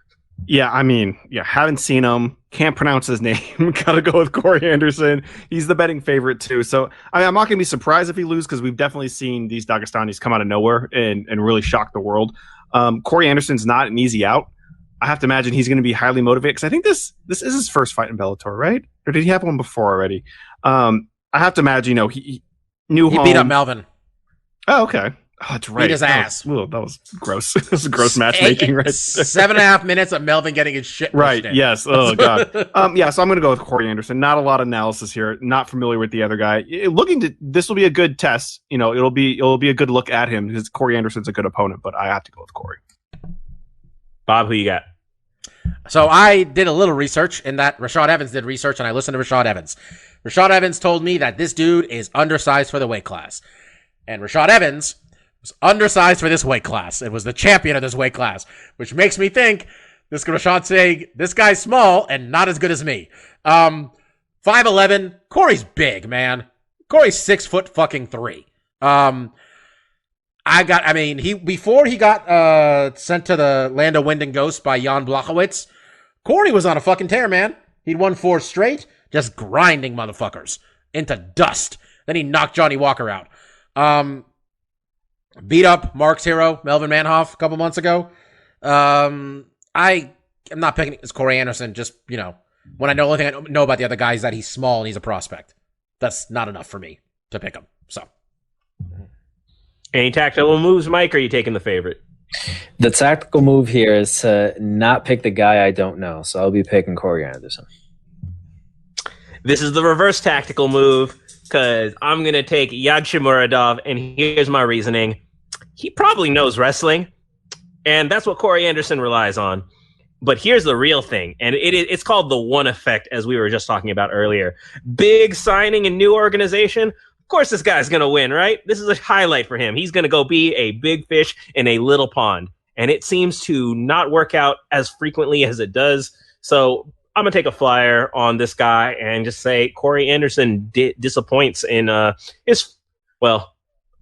Yeah, I mean, haven't seen him. Can't pronounce his name. Gotta go with Corey Anderson. He's the betting favorite too. So I'm not gonna be surprised if he loses, because we've definitely seen these Dagestanis come out of nowhere and really shock the world. Corey Anderson's not an easy out. I have to imagine he's gonna be highly motivated, because I think this is his first fight in Bellator, right? Or did he have one before already? I have to imagine, he knew he beat up Melvin. Oh, okay. Oh, that's right. Beat his ass. That was gross. This is gross matchmaking, right? 7.5 minutes of Melvin getting his shit right. in. Yes. Oh god. So I'm going to go with Corey Anderson. Not a lot of analysis here. Not familiar with the other guy. This will be a good test. It'll be a good look at him, because Corey Anderson's a good opponent. But I have to go with Corey. Bob, who you got? So I did a little research in that Rashad Evans did research, and I listened to Rashad Evans. Rashad Evans told me that this dude is undersized for the weight class. And Rashad Evans was undersized for this weight class. It was the champion of this weight class, which makes me think This Rashawn saying, this guy's small and not as good as me. 5'11". Corey's big, man. Corey's 6'3". Before he got sent to the land of wind and ghosts by Jan Blachowicz, Corey was on a fucking tear, man. He'd won 4 straight, just grinding motherfuckers into dust. Then he knocked Johnny Walker out. Beat up Mark's hero, Melvin Manhoff, a couple months ago. I am not picking as Corey Anderson, just, when I know the only thing I know about the other guy is that he's small and he's a prospect. That's not enough for me to pick him. So, any tactical moves, Mike, or are you taking the favorite? The tactical move here is to not pick the guy I don't know, so I'll be picking Corey Anderson. This is the reverse tactical move, because I'm going to take Yagshimuradov, and here's my reasoning. He probably knows wrestling, and that's what Corey Anderson relies on. But here's the real thing, and it's called the one effect, as we were just talking about earlier. Big signing and new organization. Of course this guy's going to win, right? This is a highlight for him. He's going to go be a big fish in a little pond. And it seems to not work out as frequently as it does. So I'm going to take a flyer on this guy and just say Corey Anderson disappoints in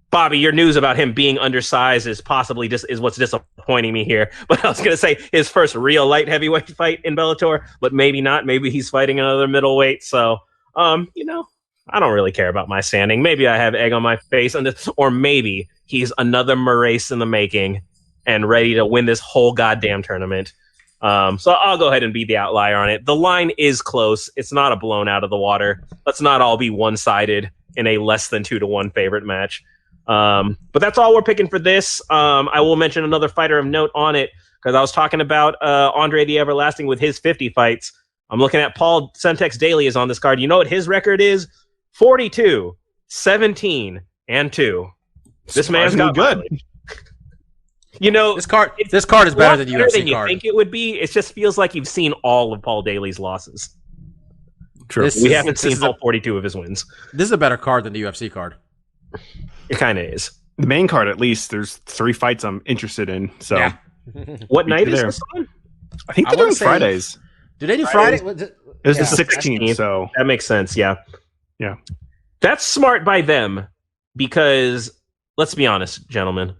Bobby, your news about him being undersized is possibly is what's disappointing me here. But I was going to say his first real light heavyweight fight in Bellator, but maybe not. Maybe he's fighting another middleweight. So, I don't really care about my standing. Maybe I have egg on my face, or maybe he's another Moraes in the making and ready to win this whole goddamn tournament. So I'll go ahead and be the outlier on it. The line is close. It's not a blown out of the water. Let's not all be one-sided in a less than 2-1 favorite match. But that's all we're picking for this. I will mention another fighter of note on it because I was talking about Andre the Everlasting with his 50 fights. I'm looking at Paul Semtex Daly is on this card. You know what his record is? 42, 17, and 2. This man's got good. This card is better than UFC than you card. Think it would be. It just feels like you've seen all of Paul Daly's losses. True. We haven't seen all 42 of his wins. This is a better card than the UFC card. It kind of is. The main card, at least, there's 3 fights I'm interested in. So, yeah. What night is this on? I think they're doing Fridays. Do they do Friday? It was the 16th, so that makes sense. Yeah. Yeah. That's smart by them because, let's be honest, gentlemen,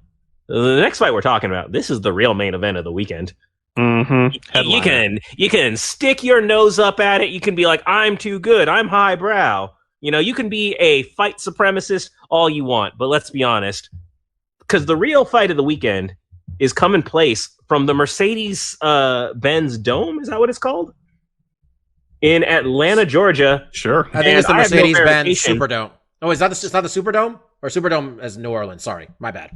the next fight we're talking about, this is the real main event of the weekend. Mm-hmm. You can stick your nose up at it. You can be like, I'm too good. I'm highbrow. You can be a fight supremacist all you want, but let's be honest, because the real fight of the weekend is coming place from the Mercedes-Benz Dome. Is that what it's called? In Atlanta, Georgia. Sure. I think it's the Mercedes-Benz Superdome. Oh, it's not the Superdome? Or Superdome as New Orleans. Sorry, my bad.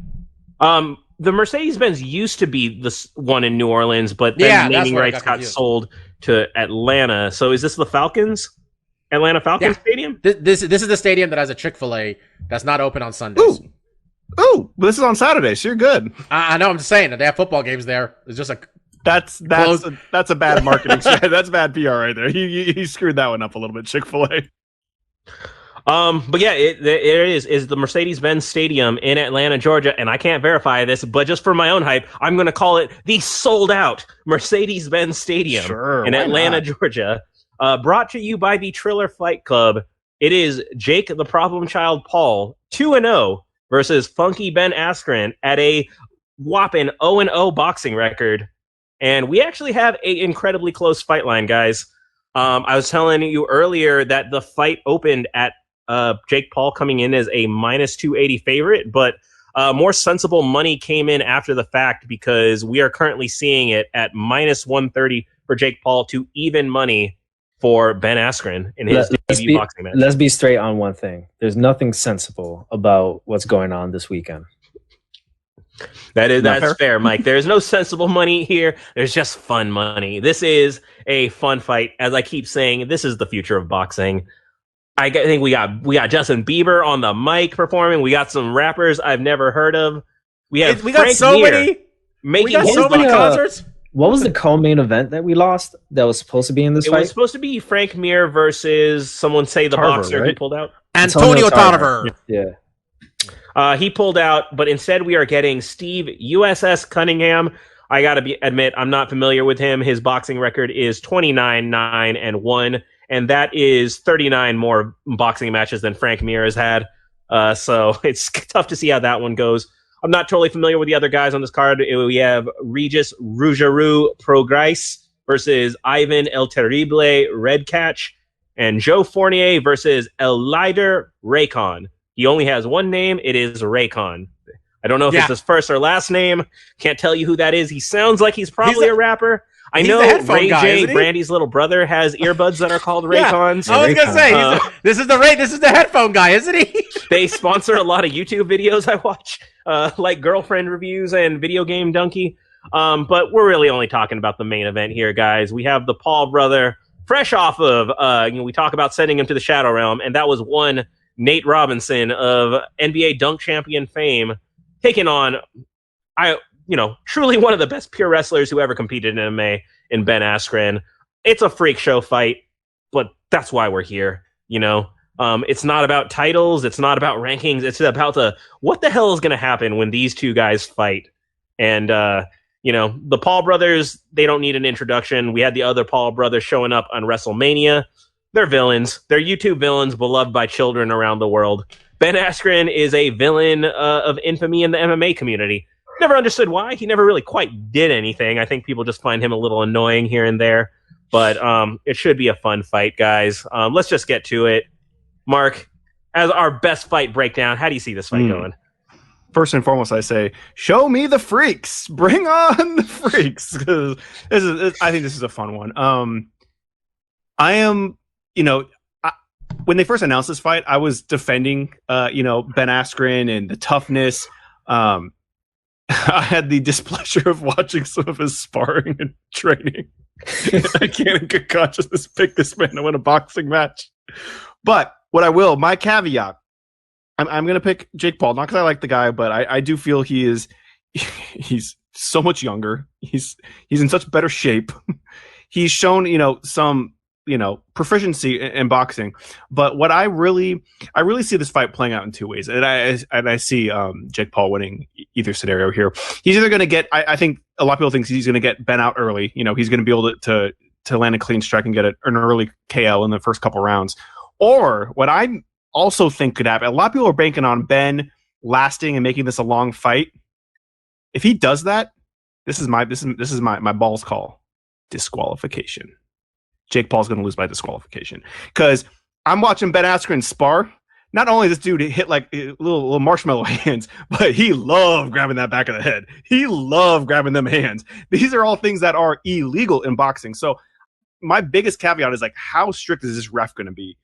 The Mercedes-Benz used to be the one in New Orleans, but then naming rights got sold to Atlanta. So is this the Falcons? Atlanta Falcons Stadium? This is the stadium that has a Chick-fil-A that's not open on Sundays. Ooh, this is on Saturday, so you're good. I know, I'm just saying that they have football games there. It's just that's a bad marketing strategy. That's bad PR right there. He screwed that one up a little bit, Chick-fil-A. But yeah, it is the Mercedes-Benz Stadium in Atlanta, Georgia, and I can't verify this, but just for my own hype, I'm going to call it the sold-out Mercedes-Benz Stadium in Atlanta, Georgia. Brought to you by the Triller Fight Club. It is Jake the Problem Child Paul 2-0 versus Funky Ben Askren at a whopping 0-0 boxing record. And we actually have an incredibly close fight line, guys. I was telling you earlier that the fight opened at Jake Paul coming in as a -280 favorite, but more sensible money came in after the fact because we are currently seeing it at -130 for Jake Paul to even money for Ben Askren in his debut boxing match. Let's be straight on one thing. There's nothing sensible about what's going on this weekend. That's fair, Mike. There's no sensible money here. There's just fun money. This is a fun fight. As I keep saying, this is the future of boxing. I think we got Justin Bieber on the mic performing. We got some rappers I've never heard of. We got so many concerts. What was the co-main event that we lost that was supposed to be in this fight? It was supposed to be Frank Mir versus someone say the Tarver, boxer who pulled out. Antonio Tarver. Yeah. He pulled out, but instead we are getting Steve USS Cunningham. I got to admit, I'm not familiar with him. His boxing record is 29-9-1, and that is 39 more boxing matches than Frank Mir has had. So it's tough to see how that one goes. I'm not totally familiar with the other guys on this card. We have Regis Rougarou Prograis versus Ivan El Terrible Redcatch, and Joe Fournier versus Elider Raycon. He only has one name. It is Raycon. I don't know if it's his first or last name. Can't tell you who that is. He sounds like he's probably a rapper. I know Ray J, Brandy's little brother, has earbuds that are called Raycons. I was gonna say this is the headphone guy, isn't he? They sponsor a lot of YouTube videos I watch, like Girlfriend Reviews and Video Game Donkey. But we're really only talking about the main event here, guys. We have the Paul brother, fresh off of we talk about sending him to the Shadow Realm, and that was one Nate Robinson of NBA dunk champion fame, taking on truly one of the best pure wrestlers who ever competed in MMA in Ben Askren. It's a freak show fight, but that's why we're here. It's not about titles. It's not about rankings. It's about what the hell is going to happen when these two guys fight. And, the Paul brothers, they don't need an introduction. We had the other Paul brothers showing up on WrestleMania. They're villains. They're YouTube villains beloved by children around the world. Ben Askren is a villain of infamy in the MMA community. Never understood why. He never really quite did anything. I think people just find him a little annoying here and there. But it should be a fun fight, guys. Let's just get to it. Mark, as our best fight breakdown, how do you see this fight going? First and foremost, I say, show me the freaks. Bring on the freaks. Because I think this is a fun one. I am, when they first announced this fight, I was defending, Ben Askren and the toughness. I had the displeasure of watching some of his sparring and training. I can't in good consciousness pick this man to win a boxing match. But what I will, my caveat, I'm going to pick Jake Paul, not because I like the guy, but I do feel he's so much younger. He's in such better shape. He's shown, some proficiency in boxing. But what I really see this fight playing out in two ways. And I see Jake Paul winning either scenario here. He's either going to get, I think a lot of people think he's going to get Ben out early. He's going to be able to land a clean strike and get an early KO in the first couple rounds. Or what I also think could happen, a lot of people are banking on Ben lasting and making this a long fight. If he does that, this is my balls call. Disqualification. Jake Paul's going to lose by disqualification. Because I'm watching Ben Askren spar. Not only does this dude hit like little marshmallow hands, but he loved grabbing that back of the head. He loved grabbing them hands. These are all things that are illegal in boxing. So my biggest caveat is like, how strict is this ref going to be?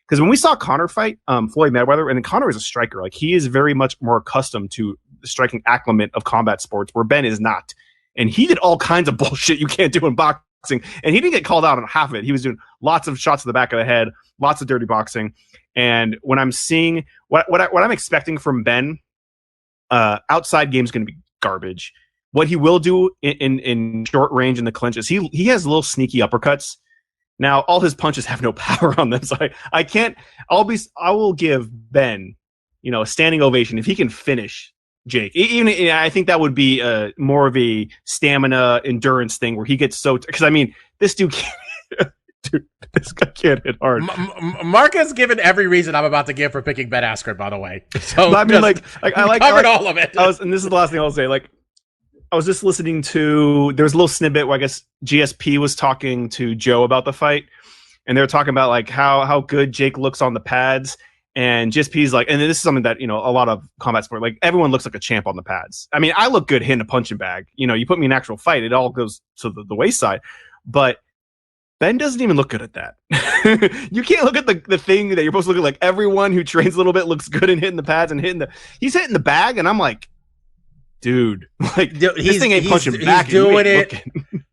Because when we saw Conor fight Floyd Mayweather, and Conor is a striker, like he is very much more accustomed to the striking acclimate of combat sports, where Ben is not. And he did all kinds of bullshit you can't do in boxing. And he didn't get called out on half of it. He was doing lots of shots to the back of the head, lots of dirty boxing. And when I'm seeing what I'm expecting from Ben, outside game is going to be garbage. What he will do in short range in the clinch is he has little sneaky uppercuts. Now all his punches have no power on them, so I will give Ben, a standing ovation if he can finish Jake. Even I think that would be more of a stamina endurance thing where he gets because this dude can't. Dude, this guy can't hit hard. Mark has given every reason I'm about to give for picking Ben Askren, by the way. So I covered all of it. And this is the last thing I'll say. I was just listening to. There was a little snippet where I guess GSP was talking to Joe about the fight, and they were talking about how good Jake looks on the pads. And GSP's and this is something that a lot of combat sport, everyone looks like a champ on the pads. I look good hitting a punching bag. You put me in actual fight, it all goes to the wayside. But Ben doesn't even look good at that. You can't look at the thing that you're supposed to look at. Like everyone who trains a little bit looks good in hitting the pads and he's hitting the bag, and I'm like, dude, this thing ain't punching back. He's doing it.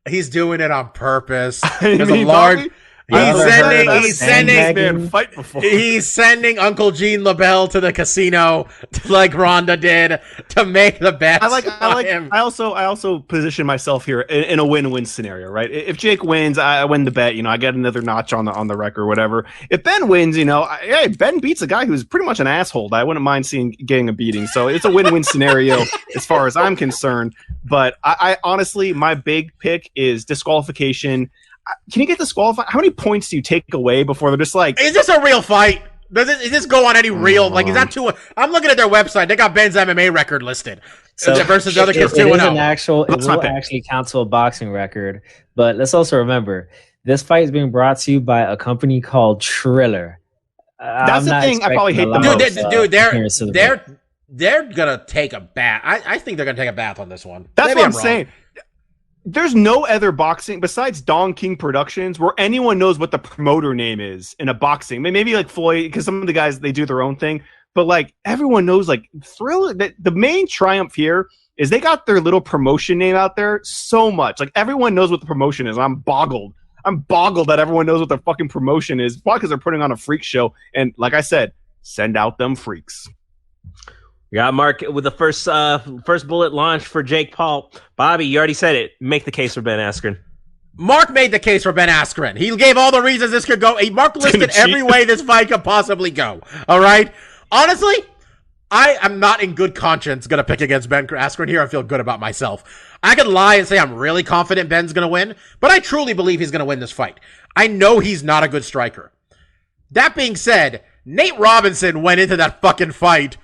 He's doing it on purpose. He's sending man fight before. He's sending Uncle Gene LaBelle to the casino like Ronda did to make the bets. I also position myself here in a win-win scenario, right? If Jake wins, I win the bet. I get another notch on the record or whatever. If Ben wins, hey, Ben beats a guy who's pretty much an asshole. I wouldn't mind getting a beating. So it's a win-win scenario as far as I'm concerned. But I honestly, my big pick is disqualification. Can you get disqualified? How many points do you take away before they're just like, is this a real fight? Is this go on any real? Like, is that too? I'm looking at their website. They got Ben's MMA record listed versus the other kids 2-0. It will actually count to a boxing record. But let's also remember, this fight is being brought to you by a company called Triller. That's the thing. I probably hate them. Dude, they're gonna take a bath. I think they're gonna take a bath on this one. That's what I'm saying. There's no other boxing besides Don King Productions where anyone knows what the promoter name is in a boxing. Maybe like Floyd, because some of the guys, they do their own thing. But like everyone knows, like the main triumph here is they got their little promotion name out there so much. Like everyone knows what the promotion is. I'm boggled that everyone knows what their fucking promotion is. Probably because they're putting on a freak show. And like I said, send out them freaks. We got Mark with the first bullet launched for Jake Paul. Bobby, you already said it. Make the case for Ben Askren. Mark made the case for Ben Askren. He gave all the reasons this could go. Mark listed every way this fight could possibly go. All right? Honestly, I am not in good conscience going to pick against Ben Askren here. I feel good about myself. I could lie and say I'm really confident Ben's going to win, but I truly believe he's going to win this fight. I know he's not a good striker. That being said, Nate Robinson went into that fucking fight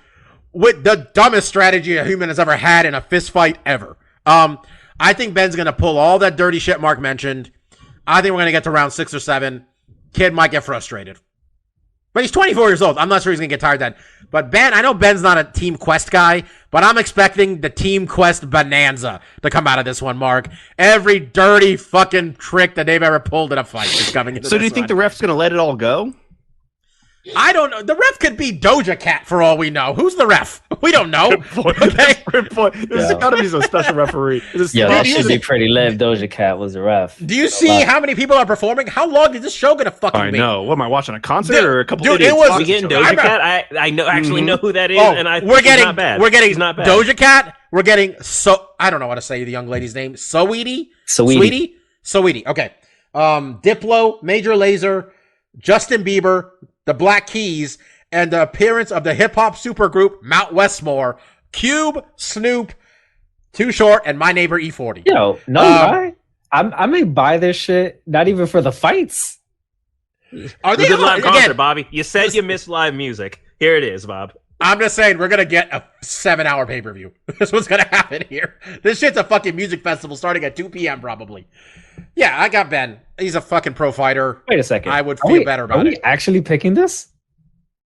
with the dumbest strategy a human has ever had in a fist fight ever. I think Ben's going to pull all that dirty shit Mark mentioned. I think we're going to get to round 6 or 7. Kid might get frustrated. But he's 24 years old. I'm not sure he's going to get tired then. But Ben, I know Ben's not a Team Quest guy, but I'm expecting the Team Quest bonanza to come out of this one, Mark. Every dirty fucking trick that they've ever pulled in a fight is coming into So do you think the ref's going to let it all go? I don't know. The ref could be Doja Cat for all we know. Who's the ref? We don't know. Good point. Okay. Good point. There's got to be some special referee. That should be pretty lit. Doja Cat was the ref. Do you see how many people are performing? How long is this show going to fucking be? I know. What am I watching? A concert or a couple of idiots? We getting Doja Cat? I know actually know who that is, and I think we're getting not bad. We're getting he's not bad. Doja Cat. We're getting I don't know how to say the young lady's name. Saweetie. Okay. Diplo, Major Lazer, Justin Bieber, the Black Keys, and the appearance of the hip-hop supergroup Mount Westmore, Cube, Snoop, Too Short, and My Neighbor E40. Yo, no lie. I may buy this shit, not even for the fights. Are they good live concert, again, Bobby? You said you missed live music. Here it is, Bob. I'm just saying, we're going to get a 7-hour pay-per-view. That's what's going to happen here. This shit's a fucking music festival starting at 2 p.m. probably. Yeah, I got Ben. He's a fucking pro fighter. Wait a second. I would feel better about it. Are we actually picking this?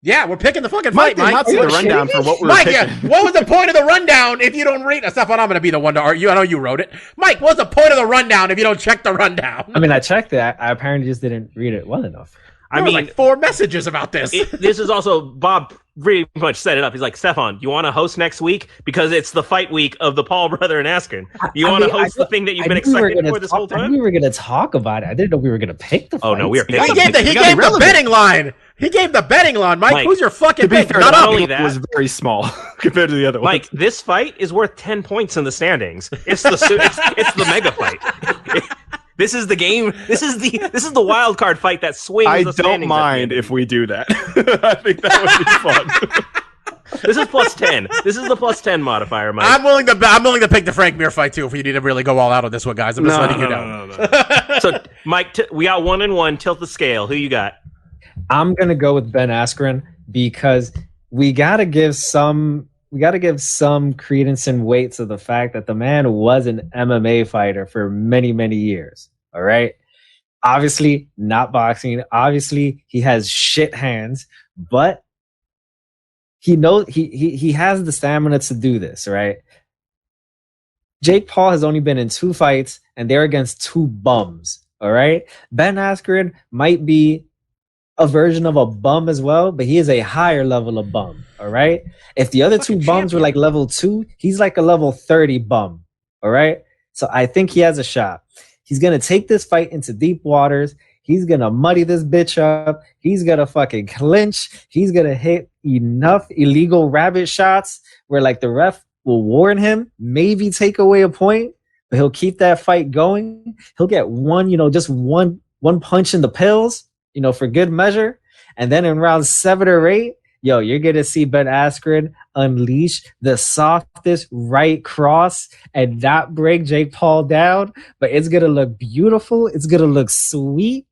Yeah, we're picking the fucking fight, Mike. Not see the rundown for what we're picking. Yeah, what was the point of the rundown if you don't read? Stefan, I'm going to be the one to argue. I know you wrote it. Mike, what's the point of the rundown if you don't check the rundown? I mean, I checked it. I apparently just didn't read it well enough. I mean, like 4 messages about this. This is also Bob pretty much set it up. He's like, Stefan, you want to host next week because it's the fight week of the Paul brother and Askren. You want to host the thing that you've been expecting for this whole time? I knew we were going to talk about it. I didn't know we were going to pick the fight. Oh no, we are. He gave the betting line. He gave the betting line. Mike, who's your fucking pick? Not only that was very small compared to the other one. Mike, this fight is worth 10 points in the standings. It's the mega fight. This is the game. This is the wild card fight that swings. I don't mind if we do that. I think that would be fun. This is plus 10. This is the plus 10 modifier, Mike. I'm willing to pick the Frank Mir fight too if you need to really go all out on this one, guys. I'm just letting you know. No. So, Mike, we got 1-1. Tilt the scale. Who you got? I'm gonna go with Ben Askren because we gotta give some credence and weight to the fact that the man was an MMA fighter for many, many years. All right. Obviously not boxing. Obviously he has shit hands, but he knows he has the stamina to do this, right? Jake Paul has only been in 2 fights and they're against 2 bums. All right. Ben Askren might be a version of a bum as well, but he is a higher level of bum. All right. If the other 2 bums were like level 2, he's like a level 30 bum. All right. So I think he has a shot. He's going to take this fight into deep waters. He's going to muddy this bitch up. He's going to fucking clinch. He's going to hit enough illegal rabbit shots where like the ref will warn him, maybe take away a point, but he'll keep that fight going. He'll get one, just one punch in the pills, for good measure. And then in round 7 or 8, you're going to see Ben Askren unleash the softest right cross and not break Jake Paul down, but it's going to look beautiful. It's going to look sweet.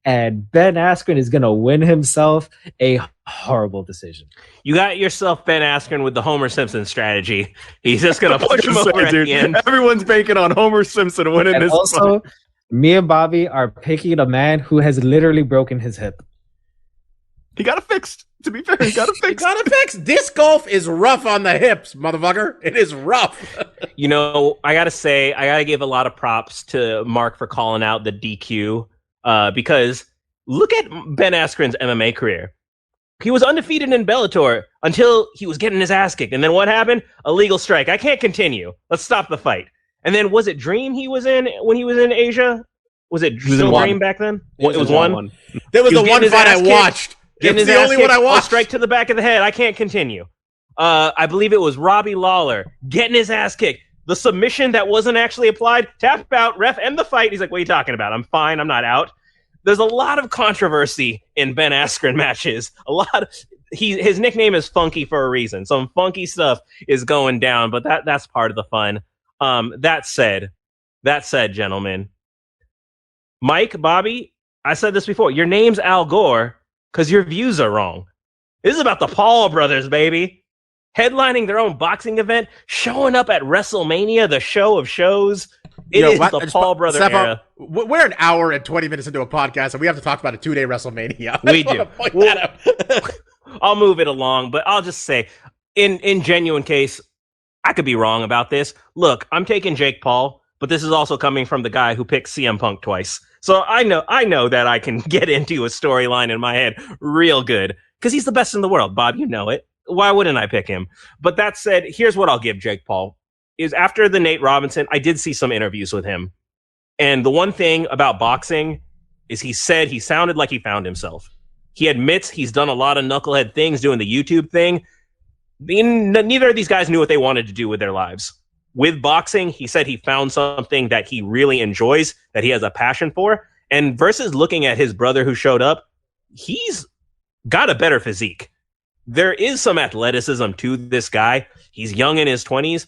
And Ben Askren is going to win himself a horrible decision. You got yourself Ben Askren with the Homer Simpson strategy. He's just going to push him over at the end. Everyone's banking on Homer Simpson winning this also, fight. Me and Bobby are picking a man who has literally broken his hip. He got it fixed. To be fair, he got it fixed. He got it fixed. Disc golf is rough on the hips, motherfucker. It is rough. I got to say, I got to give a lot of props to Mark for calling out the DQ. Because look at Ben Askren's MMA career. He was undefeated in Bellator until he was getting his ass kicked. And then what happened? Illegal strike. I can't continue. Let's stop the fight. And then was it Dream he was in when he was in Asia? Was it still Dream back then? It was one. There was the one fight I watched. It's the only one I watched. Strike to the back of the head. I can't continue. I believe it was Robbie Lawler getting his ass kicked. The submission that wasn't actually applied, tap out, ref, end the fight. He's like, what are you talking about? I'm fine. I'm not out. There's a lot of controversy in Ben Askren matches. His nickname is Funky for a reason. Some funky stuff is going down, but that's part of the fun. That said, gentlemen, Mike, Bobby, I said this before. Your name's Al Gore because your views are wrong. This is about the Paul brothers, baby. Headlining their own boxing event, showing up at WrestleMania, the show of shows. It is the Paul brother era. We're an hour and 20 minutes into a podcast, and we have to talk about a 2-day WrestleMania. We do. I'll move it along, but I'll just say, in genuine case, I could be wrong about this. Look, I'm taking Jake Paul, but this is also coming from the guy who picked CM Punk twice. So I know that I can get into a storyline in my head real good, because he's the best in the world, Bob. You know it. Why wouldn't I pick him? But that said, here's what I'll give Jake Paul. Is after the Nate Robinson, I did see some interviews with him. And the one thing about boxing is he said he sounded like he found himself. He admits he's done a lot of knucklehead things doing the YouTube thing. Neither of these guys knew what they wanted to do with their lives. With boxing, he said he found something that he really enjoys, that he has a passion for. And versus looking at his brother who showed up, he's got a better physique. There is some athleticism to this guy. He's young in his 20s.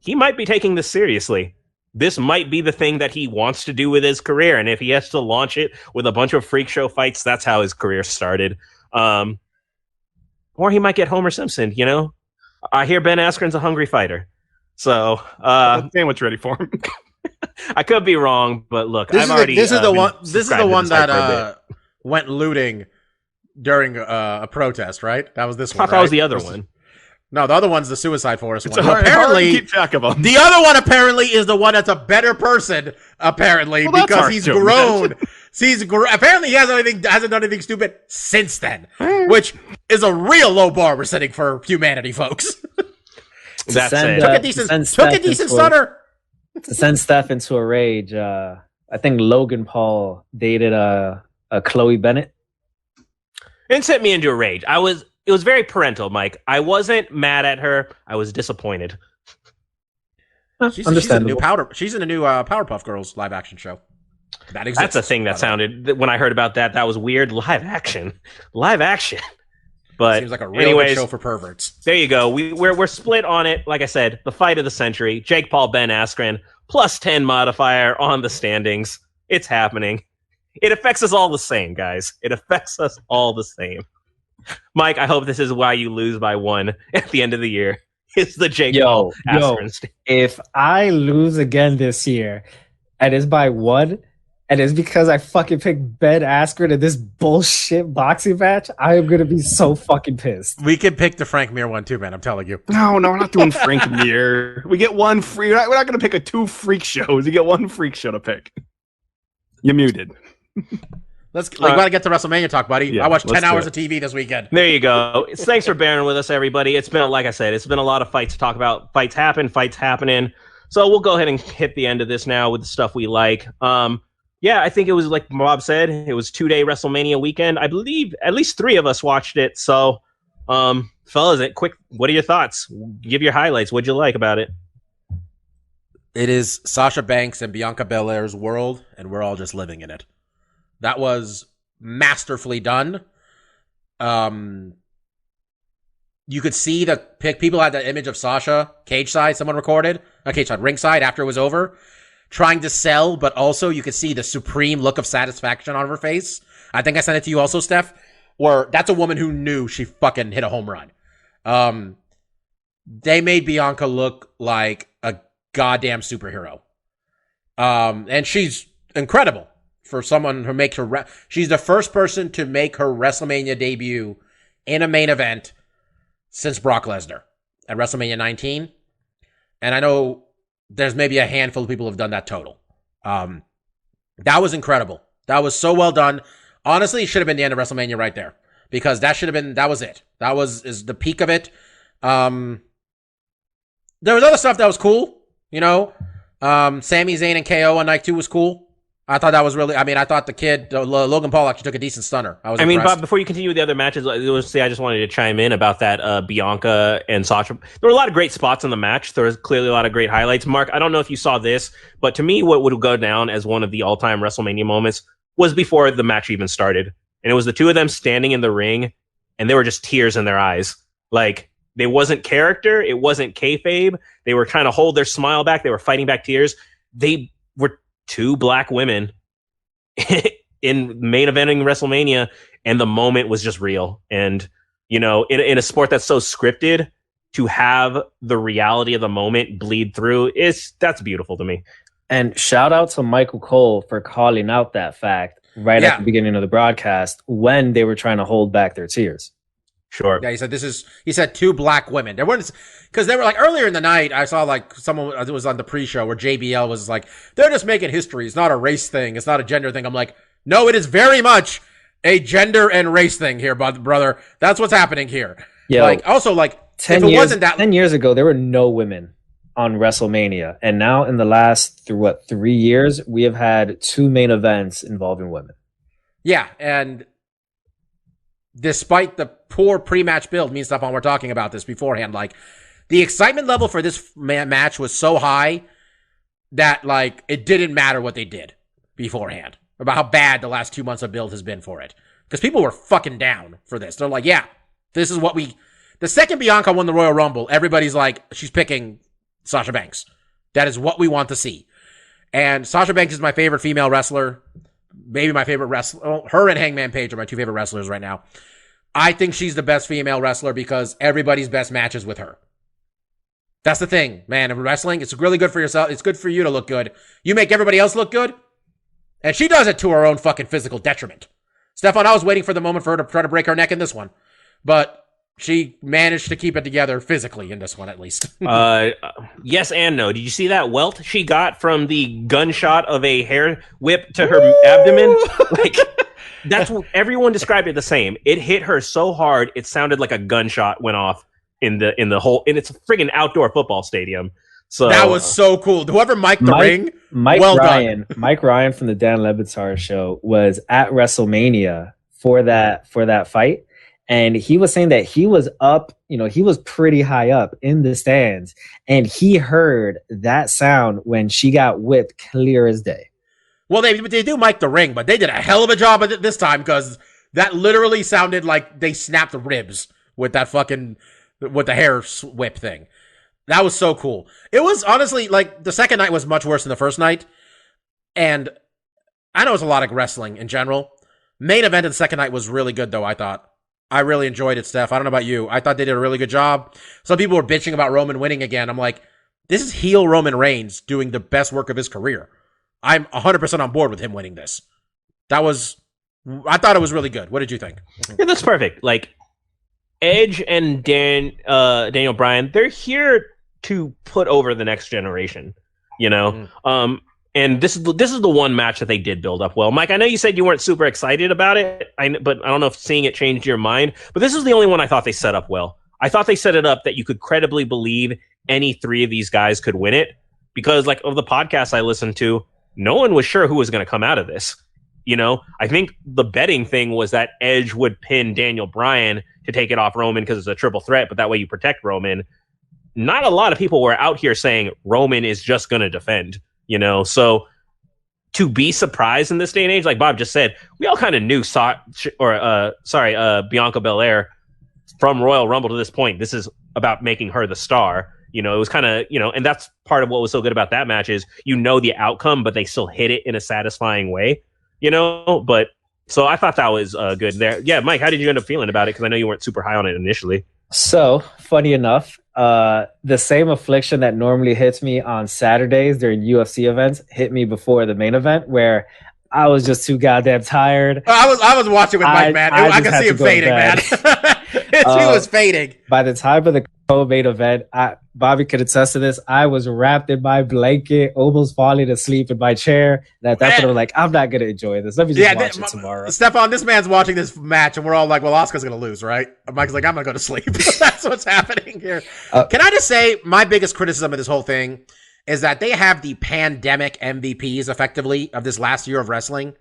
He might be taking this seriously. This might be the thing that he wants to do with his career. And if he has to launch it with a bunch of freak show fights, that's how his career started. Or he might get Homer Simpson, I hear Ben Askren's a hungry fighter. So, sandwich ready for him. I could be wrong, but look, this is the one that went looting during a protest, right? That was this one. I thought that was the other one. No, the other one's the Suicide Forest one. Apparently, keep track of them. The other one apparently is the one that's a better person. Apparently, because he's grown. Apparently, he hasn't done anything stupid since then, which is a real low bar we're setting for humanity, folks. That's it. Took a decent stunner. To send Steph into a rage, I think Logan Paul dated a Chloe Bennett. It sent me into a rage. It was very parental, Mike. I wasn't mad at her. I was disappointed. She's in the new Powerpuff Girls live action show. That exists. That's a thing that sounded, when I heard about that was weird. Live action. But seems like a real good show for perverts. There you go. We're split on it. Like I said, the fight of the century. Jake Paul, Ben Askren, plus 10 modifier on the standings. It's happening. It affects us all the same, guys. It affects us all the same. Mike, I hope this is why you lose by 1 at the end of the year. It's the Jake Paul Askren. If I lose again this year, and it's by 1, and it's because I fucking picked Ben Askren in this bullshit boxing match, I am gonna be so fucking pissed. We can pick the Frank Mir one too, man. I'm telling you. No, we're not doing Frank Mir. We get one free. We're not gonna pick 2 freak shows. You get 1 freak show to pick. You're muted. We gotta get to WrestleMania talk, buddy. Yeah, I watched 10 hours of TV this weekend. There you go. Thanks for bearing with us, everybody. It's been, like I said, it's been a lot of fights to talk about. Fights happening. So we'll go ahead and hit the end of this now with the stuff we like. Yeah, I think it was like Bob said, it was 2-day WrestleMania weekend. I believe at least 3 of us watched it. So, fellas, quick, what are your thoughts? Give your highlights. What'd you like about it? It is Sasha Banks and Bianca Belair's world, and we're all just living in it. That was masterfully done. You could see the people had the image of Sasha cage side. Someone recorded, not cage side, ringside after it was over, trying to sell, but also you could see the supreme look of satisfaction on her face. I think I sent it to you also, Steph, where that's a woman who knew she fucking hit a home run. They made Bianca look like a goddamn superhero. And she's incredible for someone who makes her. She's the first person to make her WrestleMania debut in a main event since Brock Lesnar at WrestleMania 19. And I know there's maybe a handful of people who have done that total. That was incredible. That was so well done. Honestly, it should have been the end of WrestleMania right there, because that was it. That is the peak of it. There was other stuff that was cool, you know. Sami Zayn and KO on night 2 was cool. I thought that was really. I mean, I thought the kid Logan Paul actually took a decent stunner. I mean, Bob, before you continue with the other matches, I just wanted to chime in about that Bianca and Sasha. There were a lot of great spots in the match. There was clearly a lot of great highlights. Mark, I don't know if you saw this, but to me, what would go down as one of the all-time WrestleMania moments was before the match even started, and it was the two of them standing in the ring, and there were just tears in their eyes. Like, they wasn't character, it wasn't kayfabe. They were trying to hold their smile back. They were fighting back tears. They were 2 black women in main eventing WrestleMania, and the moment was just real. And, you know, in a sport that's so scripted, to have the reality of the moment bleed through, that's beautiful to me. And shout out to Michael Cole for calling out that fact at the beginning of the broadcast when they were trying to hold back their tears. Sure. Yeah, he said 2 black women. There weren't, because they were like earlier in the night, I saw like someone, it was on the pre-show where JBL was like, they're just making history. It's not a race thing. It's not a gender thing. I'm like, no, it is very much a gender and race thing here, brother. That's what's happening here. Yeah. Like, also, like, 10 years ago, there were no women on WrestleMania. And now in the last, 3 years, we have had 2 main events involving women. Yeah. And despite the poor pre-match build, me and Stephon were talking about this beforehand, like, the excitement level for this match was so high that, like, it didn't matter what they did beforehand about how bad the last 2 months of build has been for it. Because people were fucking down for this. They're like, yeah, this is what the second Bianca won the Royal Rumble, everybody's like, she's picking Sasha Banks. That is what we want to see. And Sasha Banks is my favorite female wrestler. Maybe my favorite wrestler. Well, her and Hangman Page are my 2 favorite wrestlers right now. I think she's the best female wrestler because everybody's best matches with her. That's the thing, man. In wrestling, it's really good for yourself. It's good for you to look good. You make everybody else look good. And she does it to her own fucking physical detriment. Stephon, I was waiting for the moment for her to try to break her neck in this one. But she managed to keep it together physically in this one, at least. Yes and no. Did you see that welt she got from the gunshot of a hair whip to her abdomen? Like, that's what everyone described it the same. It hit her so hard, it sounded like a gunshot went off in the whole, and it's a friggin' outdoor football stadium. So that was so cool. Whoever mic'd the ring, Mike done. Mike Ryan from the Dan Le Batard show was at WrestleMania for that fight. And he was saying that he was up, he was pretty high up in the stands, and he heard that sound when she got whipped clear as day. Well, they do mic the ring, but they did a hell of a job of it this time, because that literally sounded like they snapped the ribs with the hair whip thing. That was so cool. It was honestly, like, the second night was much worse than the first night. And I know it's a lot of wrestling in general. Main event of the second night was really good, though, I thought. I really enjoyed it, Steph. I don't know about you. I thought they did a really good job. Some people were bitching about Roman winning again. I'm like, this is heel Roman Reigns doing the best work of his career. I'm 100% on board with him winning this. I thought it was really good. What did you think? Yeah, that's perfect. Like, Edge and Daniel Bryan, they're here to put over the next generation, Mm-hmm. And this is the one match that they did build up well. Mike, I know you said you weren't super excited about it, but I don't know if seeing it changed your mind. But this is the only one I thought they set up well. I thought they set it up that you could credibly believe any 3 of these guys could win it, because like of the podcasts I listened to, no one was sure who was going to come out of this. You know, I think the betting thing was that Edge would pin Daniel Bryan to take it off Roman because it's a triple threat, but that way you protect Roman. Not a lot of people were out here saying Roman is just going to defend, you know, so to be surprised in this day and age, like Bob just said, we all kind of knew Bianca Belair from Royal Rumble to this point. This is about making her the star. You know, it was kind of, you know, and that's part of what was so good about that match is, you know, the outcome, but they still hit it in a satisfying way, you know, but so I thought that was good there. Yeah. Mike, how did you end up feeling about it? Cause I know you weren't super high on it initially. So funny enough, the same affliction that normally hits me on Saturdays during UFC events hit me before the main event, where I was just too goddamn tired. I was watching with Mike, man. I could see him fading, man. He was fading. By the time of the co-main event, Bobby could attest to this. I was wrapped in my blanket, almost falling asleep in my chair. That's what I'm like, I'm not going to enjoy this. Let me just watch it tomorrow. Stefan, this man's watching this match, and we're all like, well, Oscar's going to lose, right? Mike's like, I'm going to go to sleep. That's what's happening here. Can I just say, my biggest criticism of this whole thing is that they have the pandemic MVPs, effectively, of this last year of wrestling,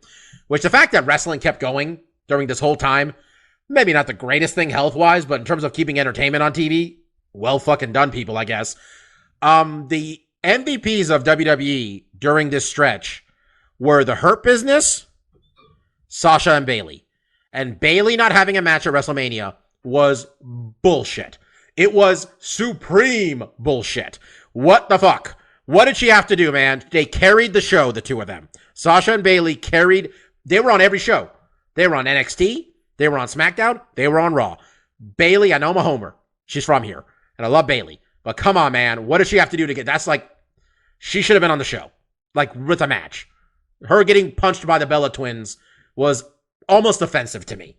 which the fact that wrestling kept going during this whole time, maybe not the greatest thing health-wise, but in terms of keeping entertainment on TV, well fucking done, people, I guess. The MVPs of WWE during this stretch were the Hurt Business, Sasha and Bayley. And Bayley not having a match at WrestleMania was bullshit. It was supreme bullshit. What the fuck? What did she have to do, man? They carried the show, the two of them. Sasha and Bayley they were on every show. They were on NXT. They were on SmackDown. They were on Raw. Bayley, I know I'm a homer. She's from here. And I love Bayley. But come on, man. What does she have to do to get... That's like... She should have been on the show. Like, with a match. Her getting punched by the Bella Twins was almost offensive to me.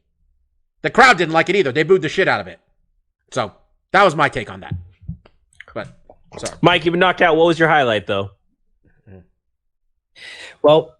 The crowd didn't like it either. They booed the shit out of it. So, that was my take on that. But, sorry. Mike, you've been knocked out. What was your highlight, though? Well,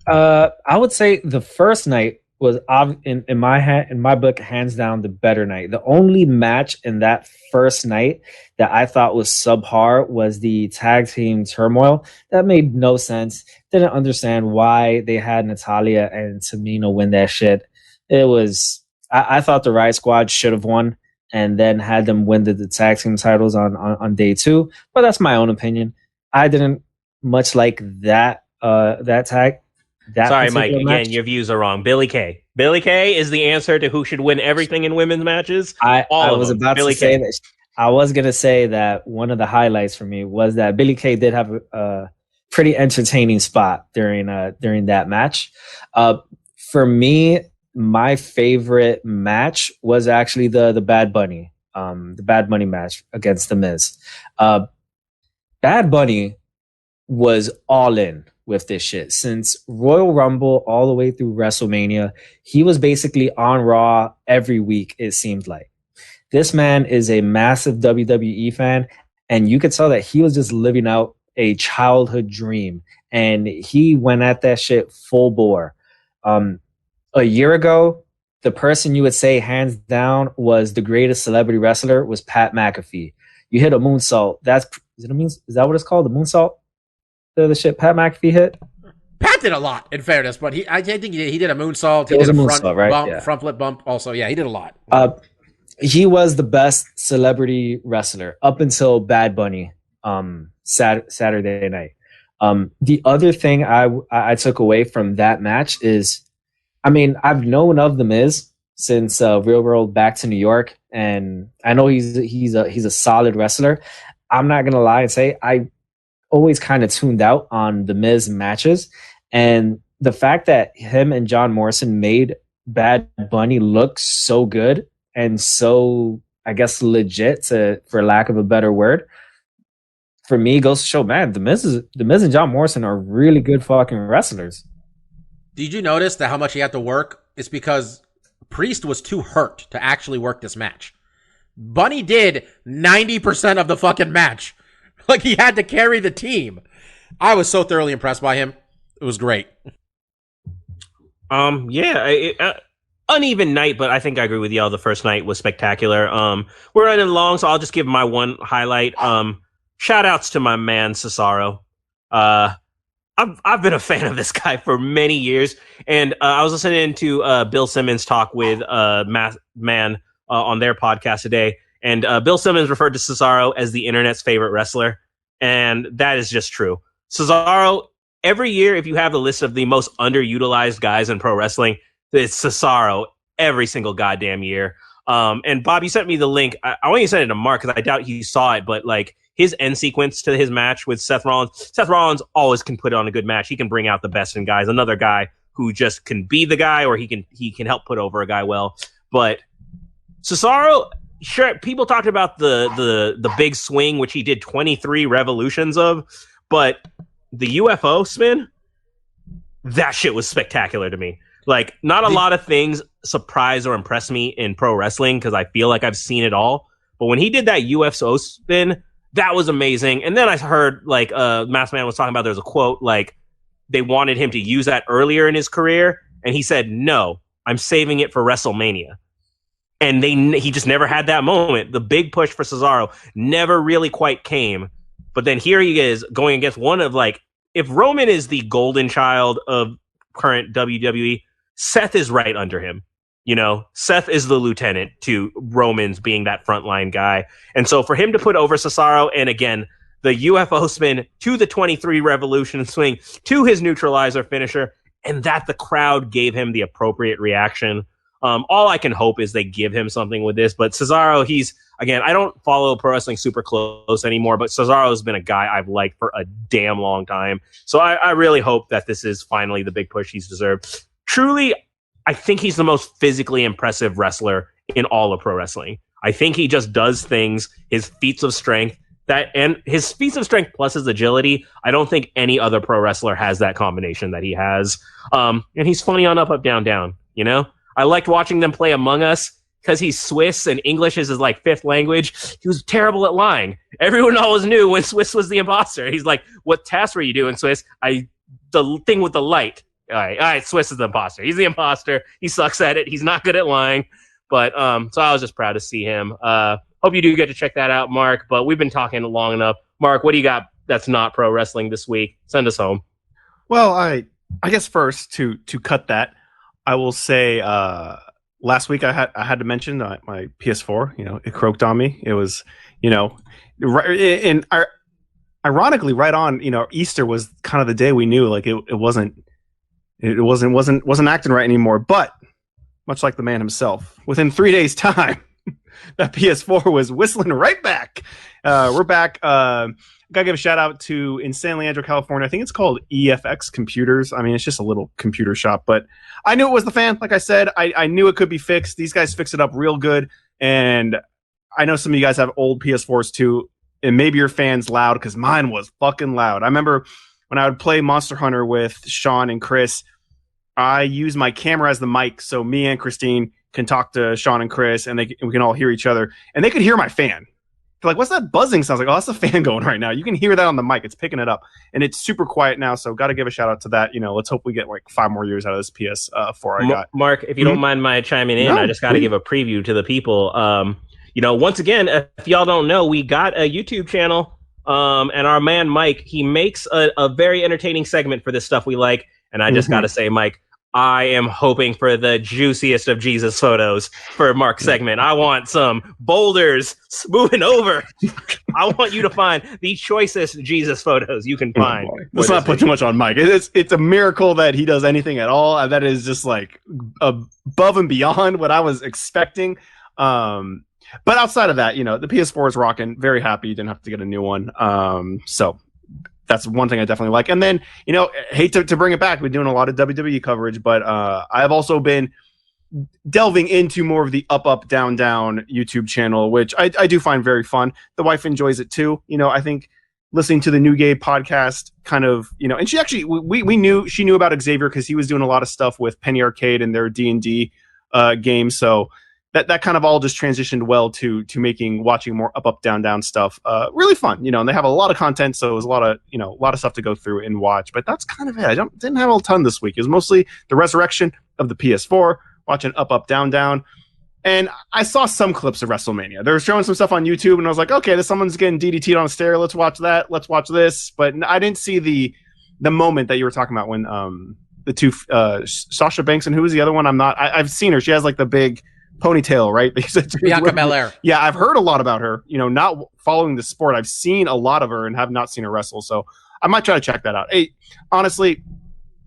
I would say the first night was in my book, hands down the better night. The only match in that first night that I thought was subpar was the tag team turmoil. That made no sense. Didn't understand why they had Natalya and Tamina win that shit. It was I thought the Riot Squad should have won and then had them win the tag team titles on day 2. But that's my own opinion. I didn't much like that tag. Sorry, Mike. Match. Again, your views are wrong. Billie Kay. Billie Kay is the answer to who should win everything in women's matches. I was gonna say that one of the highlights for me was that Billie Kay did have a pretty entertaining spot during that match. For me, my favorite match was actually the Bad Bunny match against The Miz. Bad Bunny was all in with this shit. Since Royal Rumble all the way through WrestleMania, he was basically on Raw every week, it seemed like. This man is a massive WWE fan, and you could tell that he was just living out a childhood dream, and he went at that shit full bore. A year ago, the person you would say hands down was the greatest celebrity wrestler was Pat McAfee. You hit a moonsault. Is that what it's called? The moonsault? The shit Pat McAfee hit? Pat did a lot, in fairness, but I think he did a moonsault. He did a moonsault, right? Bump, yeah. Front flip bump. Also, yeah, he did a lot. He was the best celebrity wrestler up until Bad Bunny Saturday night. The other thing I took away from that match is, I mean, I've known of The Miz since Real World Back to New York, and I know he's a solid wrestler. I'm not gonna lie and say I always kind of tuned out on The Miz matches, and the fact that him and John Morrison made Bad Bunny look so good and so, I guess, legit, for lack of a better word, for me goes to show, man, The Miz and John Morrison are really good fucking wrestlers. Did you notice that how much he had to work? It's because Priest was too hurt to actually work this match. Bunny did 90% of the fucking match. Like, he had to carry the team. I was so thoroughly impressed by him. It was great. Uneven night, but I think I agree with y'all. The first night was spectacular. We're running long, so I'll just give my one highlight. shout outs to my man Cesaro. I've been a fan of this guy for many years, and I was listening to Bill Simmons talk with Man on their podcast today, and Bill Simmons referred to Cesaro as the internet's favorite wrestler, and that is just true. Cesaro, every year, if you have the list of the most underutilized guys in pro wrestling, it's Cesaro every single goddamn year. And Bob, you sent me the link. I want you to send it to Mark because I doubt he saw it, but like his end sequence to his match with Seth Rollins. Seth Rollins always can put on a good match. He can bring out the best in guys. Another guy who just can be the guy, or he can help put over a guy well. But Cesaro, sure, people talked about the big swing, which he did 23 revolutions of, but the UFO spin, that shit was spectacular to me. Like, not a lot of things surprise or impress me in pro wrestling because I feel like I've seen it all. But when he did that UFO spin, that was amazing. And then I heard, like, Masked Man was talking about, there's a quote, like, they wanted him to use that earlier in his career. And he said, no, I'm saving it for WrestleMania. And he just never had that moment. The big push for Cesaro never really quite came. But then here he is going against one of, like, if Roman is the golden child of current WWE, Seth is right under him. You know, Seth is the lieutenant to Roman's being that frontline guy. And so for him to put over Cesaro, and again, the UFO spin to the 23 revolution swing to his neutralizer finisher, and that the crowd gave him the appropriate reaction. All I can hope is they give him something with this. But Cesaro, again, I don't follow pro wrestling super close anymore, but Cesaro has been a guy I've liked for a damn long time. So I really hope that this is finally the big push he's deserved. Truly, I think he's the most physically impressive wrestler in all of pro wrestling. I think he just does things, his feats of strength, and his feats of strength plus his agility. I don't think any other pro wrestler has that combination that he has. And he's funny on Up, Up, Down, Down. You know, I liked watching them play Among Us because he's Swiss and English is his like fifth language. He was terrible at lying. Everyone always knew when Swiss was the imposter. He's like, "What task were you doing, Swiss?" The thing with the light. All right, Swiss is the imposter. He's the imposter. He sucks at it. He's not good at lying. But so I was just proud to see him. Hope you do get to check that out, Mark. But we've been talking long enough. Mark, what do you got that's not pro wrestling this week? Send us home. Well, I guess first to cut that, I will say last week I had to mention my PS4. You know, it croaked on me. It was, you know, ironically right on. You know, Easter was kind of the day we knew like it wasn't acting right anymore. But much like the man himself, within 3 days' time, that PS4 was whistling right back. We're back. Gotta give a shout out to in San Leandro, California. I think it's called EFX Computers. I mean, it's just a little computer shop, but I knew it was the fan. Like I said, I knew it could be fixed. These guys fix it up real good. And I know some of you guys have old PS4s too. And maybe your fan's loud because mine was fucking loud. I remember when I would play Monster Hunter with Sean and Chris, I used my camera as the mic. So me and Christine can talk to Sean and Chris and we can all hear each other. And they could hear my fan. They're like, what's that buzzing sound? I was like, oh, that's the fan going right now. You can hear that on the mic. It's picking it up. And it's super quiet now. So got to give a shout out to that. You know, let's hope we get like 5 more years out of this PS4 I got. Mark, if you don't mind my chiming in, I just got to give a preview to the people. You know, once again, if y'all don't know, we got a YouTube channel. And our man, Mike, he makes a very entertaining segment for this stuff we like. And I just got to say, Mike, I am hoping for the juiciest of Jesus photos for Mark's segment. I want some boulders moving over. I want you to find the choicest Jesus photos you can find. Let's not put too much on Mike. It's a miracle that he does anything at all. That is just like above and beyond what I was expecting. But outside of that, you know, the PS4 is rocking. Very happy you didn't have to get a new one. So that's one thing I definitely like. And then, you know, hate to bring it back. We're doing a lot of WWE coverage, but I've also been delving into more of the Up, Up, Down, Down YouTube channel, which I do find very fun. The wife enjoys it too. You know, I think listening to the New Gay podcast kind of, you know, and she actually, she knew about Xavier because he was doing a lot of stuff with Penny Arcade and their D&D game. So that kind of all just transitioned well to watching more Up, Up, Down, Down stuff. Really fun, you know, and they have a lot of content, so it was a lot of stuff to go through and watch. But that's kind of it. I didn't have a ton this week. It was mostly the resurrection of the PS4, watching Up, Up, Down, Down, And I saw some clips of WrestleMania. They were showing some stuff on YouTube, and I was like, okay, this someone's getting DDT'd on a stair. Let's watch that. Let's watch this. But I didn't see the moment that you were talking about when the two Sasha Banks and who was the other one? I've seen her. She has like the big ponytail, right? Bianca Belair. Yeah, I've heard a lot about her. Not following the sport, I've seen a lot of her and have not seen her wrestle. So I might try to check that out. Hey, honestly,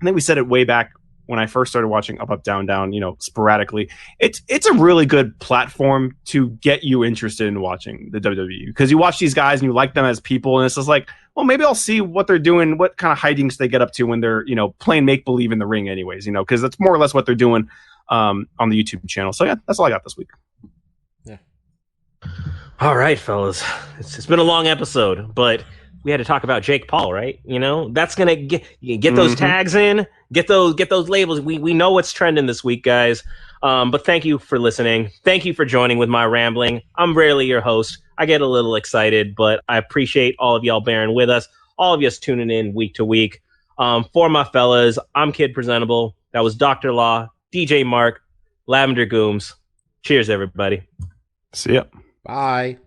I think we said it way back when I first started watching Up, Up, Down, Down, sporadically. It's a really good platform to get you interested in watching the WWE, because you watch these guys and you like them as people, and it's just like, well, maybe I'll see what they're doing, what kind of hijinks they get up to when they're, playing make-believe in the ring anyways, because that's more or less what they're doing on the YouTube channel. So yeah, that's all I got this week. Yeah. All right, fellas. It's been a long episode, but we had to talk about Jake Paul, right? That's gonna get those tags in, get those labels. We know what's trending this week, guys. But thank you for listening. Thank you for joining with my rambling. I'm rarely your host. I get a little excited, but I appreciate all of y'all bearing with us. All of you tuning in week to week. For my fellas, I'm Kid Presentable. That was Dr. Law, DJ Mark, Lavender Gooms. Cheers, everybody. See ya. Bye.